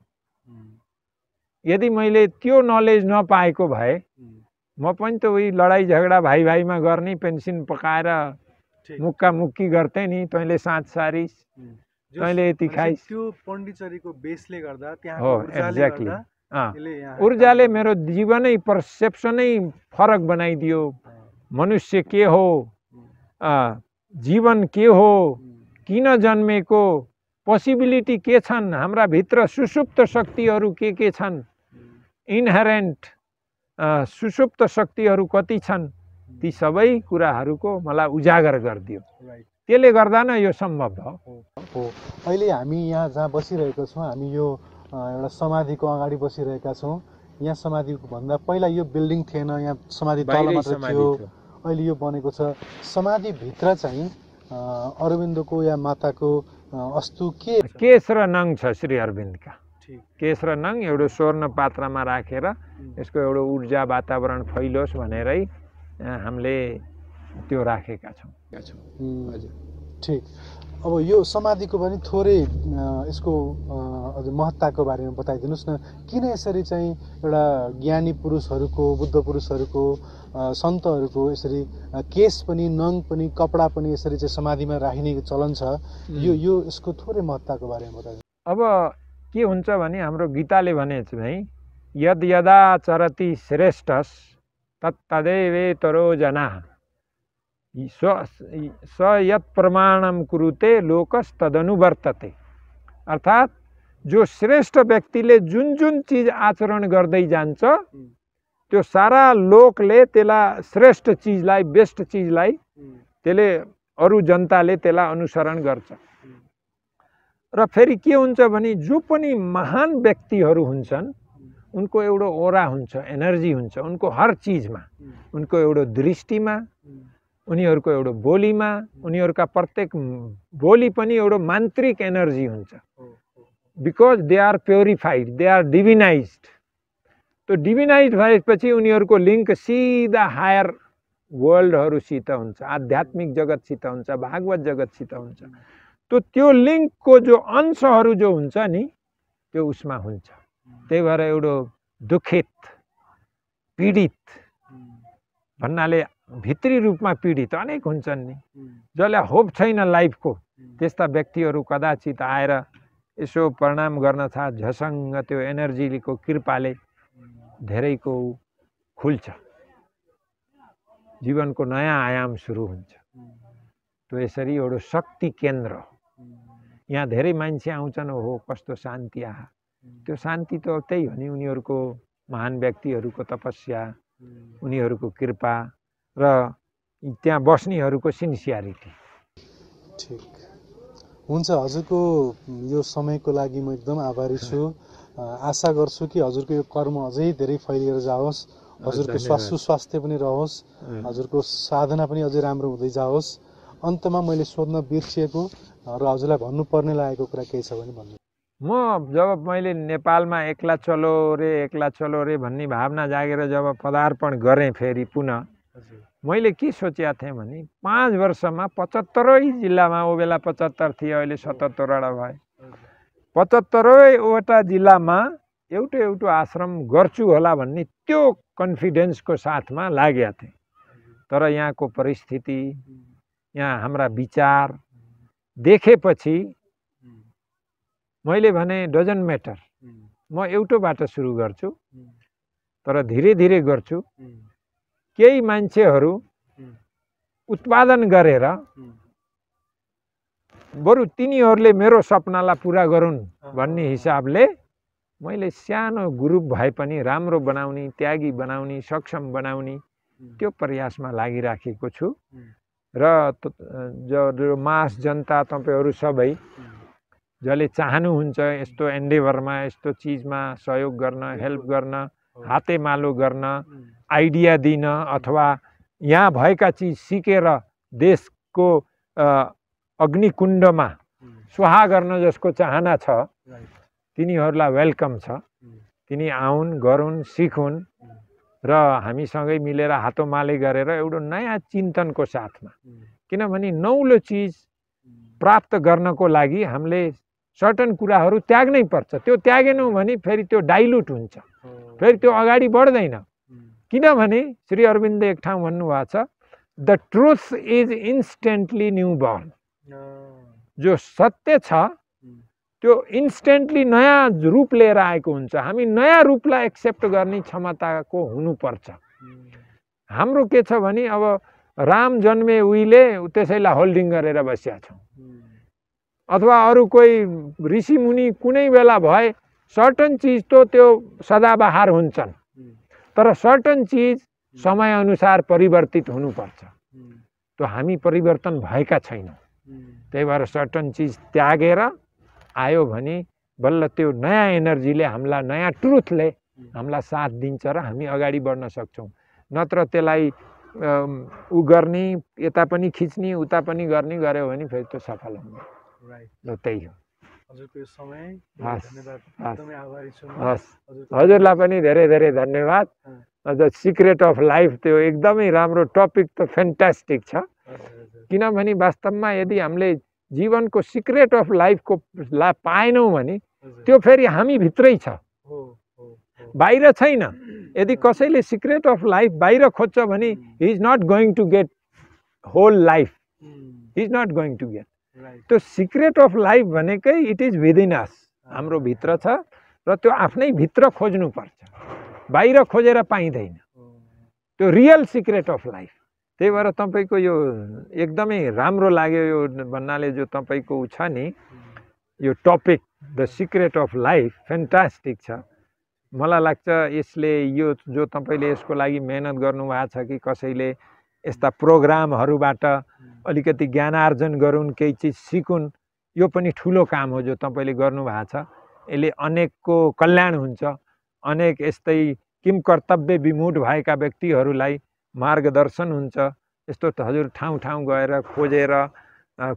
यदि मैले त्यो नलेज नपाएको भए म पनि त उही लडाइँ झगडा भाइ भाइमा गर्ने, पेन्सन पकाएर मुक्का मुक्की गर्थे नि, तैँले साँझ सारिस, तैँले यति खाइस। त्यो पण्डिचेरीको बेसले गर्दा त्यहाँ हो एक्ज्याक्टली ऊर्जाले मेरो जीवनै पर्सेप्सनै फरक बनाइदियो। मनुष्य के हो, जीवन के हो, किन जन्मेको, पोसिबिलिटी के छन्, हाम्रा भित्र सुसुप्त शक्तिहरू के छन्, इनहेरेन्ट सुसुप्त शक्तिहरू कति छन्, ती सबै कुराहरूको मलाई उजागर गरिदियो। त्यसले गर्दा न यो सम्भव हो। अहिले हामी यहाँ जहाँ बसिरहेका छौँ, हामी यो एउटा समाधिको अगाडि बसिरहेका छौँ। यहाँ समाधिको भन्दा पहिला यो बिल्डिङ थिएन, यहाँ समाधि तल मात्र थियो, अहिले यो बनेको छ। समाधिभित्र चाहिँ अरविन्दको या माताको अस्तु केश र नङ छ श्री अरविन्दका। केश र नङ एउटा स्वर्ण पात्रमा राखेर यसको एउटा ऊर्जा वातावरण फैलोस् भनेरै हामीले त्यो राखेका छौँ। ठिक। अब यो समाधिको पनि थोरै यसको महत्ताको बारेमा बताइदिनुहोस् न। किन यसरी चाहिँ एउटा ज्ञानी पुरुषहरूको, बुद्ध पुरुषहरूको, सन्तहरूको यसरी केश पनि, नङ पनि, कपडा पनि यसरी चाहिँ समाधिमा राखिने चलन छ, यो यसको थोरै महत्ताको बारेमा बताइदिनु। अब के हुन्छ भने हाम्रो गीताले भने चाहिँ यद यदा चरति श्रेष्ठस् तत्तदेवेतरो जनाः स यत् प्रमाणम कुरुते लोकस तदनुवर्तते। अर्थात् जो श्रेष्ठ व्यक्तिले जुन जुन चीज आचरण गर्दै जान्छ त्यो सारा लोकले त्यसलाई श्रेष्ठ चीजलाई, बेस्ट चीजलाई त्यसले अरू जनताले त्यसलाई अनुसरण गर्छ। र फेरि के हुन्छ भने जो पनि महान व्यक्तिहरू हुन्छन् उनको एउटा ओरा हुन्छ, एनर्जी हुन्छ उनको हर चीजमा, उनको एउटा दृष्टिमा, उनीहरूको एउटा बोलीमा, उनीहरूका प्रत्येक बोली पनि एउटा मान्त्रिक एनर्जी हुन्छ। Because they are purified, they are divinized. त्यो डिभिनाइज भएपछि उनीहरूको लिङ्क सिधा हायर वर्ल्डहरूसित हुन्छ, आध्यात्मिक जगतसित हुन्छ, भागवत जगतसित हुन्छ। त्यो लिङ्कको जो अंशहरू जो हुन्छ नि त्यो उसमा हुन्छ। त्यही भएर एउटा दुखित, पीडित भन्नाले भित्री रूपमा पीडित अनेक हुन्छन् नि, जसलाई होप छैन लाइफको, त्यस्ता व्यक्तिहरू कदाचित आएर यसो प्रणाम गर्न थाहा, झसङ्ग त्यो एनर्जीको कृपाले धेरैको खुल्छ, जीवनको नयाँ आयाम सुरु हुन्छ। त्यो यसरी एउटा शक्ति केन्द्र। यहाँ धेरै मान्छे आउँछन्, हो कस्तो शान्ति आहा। त्यो शान्ति त त्यही हो नि, उनीहरूको महान व्यक्तिहरूको तपस्या, उनीहरूको कृपा र त्यहाँ बस्नेहरूको सिन्सियरिटी। ठिक हुन्छ। हजुरको यो समयको लागि म एकदम आभारी छु। आशा गर्छु कि हजुरको यो कर्म अझै धेरै फैलिएर जाओस्, हजुरको सुस्वास्थ्य पनि रहोस्, हजुरको साधना पनि अझै राम्रो हुँदै जाओस्। अन्तमा मैले सोध्न बिर्सिएको र हजुरलाई भन्नुपर्ने लागेको कुरा केही छ भने भन्नु। म जब मैले नेपालमा एक्ला चलो रे भन्ने भावना जागेर जब पदार्पण गरेँ फेरि पुनः, मैले के सोचेको थिएँ भने 5 वर्षमा 75 जिल्लामा, ओ बेला 75 थिए, अहिले 77वटा भए, 75वटा जिल्लामा एउटा आश्रम गर्छु होला भन्ने त्यो कन्फिडेन्सको साथमा लागेका थिएँ। तर यहाँको परिस्थिति, यहाँ हाम्रा विचार देखेपछि मैले भने डजन्ट म्याटर, म एउटोबाट सुरु गर्छु, तर धीरे धीरे गर्छु। केही मान्छेहरू उत्पादन गरेर बरु तिनीहरूले मेरो सपनालाई पुरा गरून् भन्ने हिसाबले मैले सानो ग्रुप भए पनि राम्रो बनाउने, त्यागी बनाउने, सक्षम बनाउने त्यो प्रयासमा लागिराखेको छु। र जो मास जनता तपाईँहरू सबै जसले चाहनुहुन्छ यस्तो एन्डेभरमा, यस्तो चिजमा सहयोग गर्न, हेल्प गर्न, हातेमालो गर्न, आइडिया दिन, अथवा यहाँ भएका चिज सिकेर देशको अग्निकुण्डमा स्वाहा गर्न जसको चाहना छ तिनीहरूलाई वेलकम छ। तिनी आउन्, गरून्, सिकुन् र हामीसँगै मिलेर हातोमाले गरेर एउटा नयाँ चिन्तनको साथमा, किनभने नौलो चिज प्राप्त गर्नको लागि हामीले सर्टन कुराहरू त्याग्नै पर्छ। त्यो त्यागेनौँ भने फेरि त्यो डाइल्युट हुन्छ, फेरि त्यो अगाडि बढ्दैन। किनभने श्री अरविन्द एक ठाउँ भन्नुभएको छ, the truth is instantly new burn. जो सत्य छ त्यो इन्स्टेन्टली नयाँ रूप लिएर आएको हुन्छ। हामी नयाँ रूपलाई एक्सेप्ट गर्ने क्षमताको हुनुपर्छ। हाम्रो के छ भने अब राम जन्मे उहिले त्यसैलाई होल्डिङ गरेर बसिया छौँ, अथवा अरू कोही ऋषिमुनि कुनै बेला भए सर्टन चिज त त्यो सदाबहार हुन्छन्, तर सर्टन चिज समयअनुसार परिवर्तित हुनुपर्छ। त्यो हामी परिवर्तन भएका छैनौँ। त्यही भएर सर्टन चिज त्यागेर आयो भने बल्ल त्यो नयाँ एनर्जीले हामीलाई, नयाँ ट्रुथले हामीलाई साथ दिन्छ र हामी अगाडि बढ्न सक्छौँ। नत्र त्यसलाई उ गर्ने, यता पनि खिच्ने, उता पनि गर्ने गऱ्यो भने फेरि त्यो सफल हुँदैन। र त्यही हो। हजुरलाई पनि धेरै धेरै धन्यवाद। द सिक्रेट अफ लाइफ त्यो एकदमै राम्रो टपिक त फ्यान्टास्टिक छ। किनभने वास्तवमा यदि हामीले जीवनको सिक्रेट अफ लाइफको पाएनौँ भने त्यो फेरि हामी भित्रै छ, बाहिर छैन। यदि कसैले सिक्रेट अफ लाइफ बाहिर खोज्छ भने he is not going to get whole life, he is not going to get. त्यो सिक्रेट अफ लाइफ भनेकै इट इज विदिन अस, हाम्रो भित्र छ र त्यो आफ्नै भित्र खोज्नुपर्छ, बाहिर खोजेर पाइँदैन। त्यो रियल सिक्रेट अफ लाइफ। त्यही भएर तपाईँको यो एकदमै राम्रो लाग्यो। यो भन्नाले जो तपाईँको उ छ नि, यो topic the secret of life fantastic छ। मलाई लाग्छ यसले यो जो तपाईँले यसको लागि मेहनत गर्नुभएको छ कि कसैले यस्ता प्रोग्रामहरूबाट अलिकति ज्ञानार्जन गरून्, केही चिज सिकुन्, यो पनि ठुलो काम हो जो तपाईँले गर्नुभएको छ। यसले अनेकको कल्याण हुन्छ। अनेक यस्तै किम कर्तव्य विमूढ भएका व्यक्तिहरूलाई मार्गदर्शन हुन्छ। यस्तो हजुर ठाउँ ठाउँ गएर खोजेर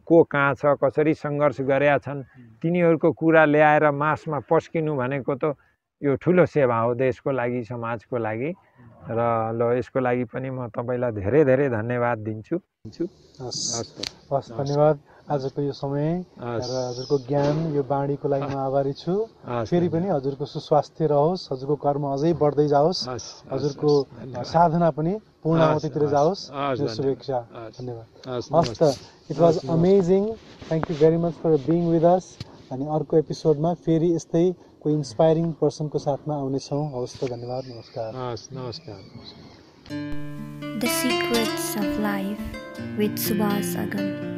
को कहाँ छ, कसरी सङ्घर्ष गरेका छन्, तिनीहरूको कुरा ल्याएर मासमा पस्किनु भनेको त यो ठुलो सेवा हो देशको लागि, समाजको लागि। र ल यसको लागि पनि म तपाईँलाई धेरै धेरै धन्यवाद दिन्छु। हस्, धन्यवाद आजको यो समय र हजुरको ज्ञान यो बाँडीको लागि म आभारी छु। फेरि पनि हजुरको सुस्वास्थ्य रहोस्, हजुरको कर्म अझै बढ्दै जाओस्, हजुरको साधना पनि पूर्णावतीतिर जाओस्, यो शुभेच्छा। धन्यवाद। हस् त, it was amazing. Thank you very much for being with us. अनि अर्को एपिसोडमा फेरि यस्तै कोही इन्सपायरिङ पर्सनको साथमा आउनेछौँ। हवस् त, धन्यवाद, नमस्कार। नमस्कार। The Secrets of Life with Subhas Agam.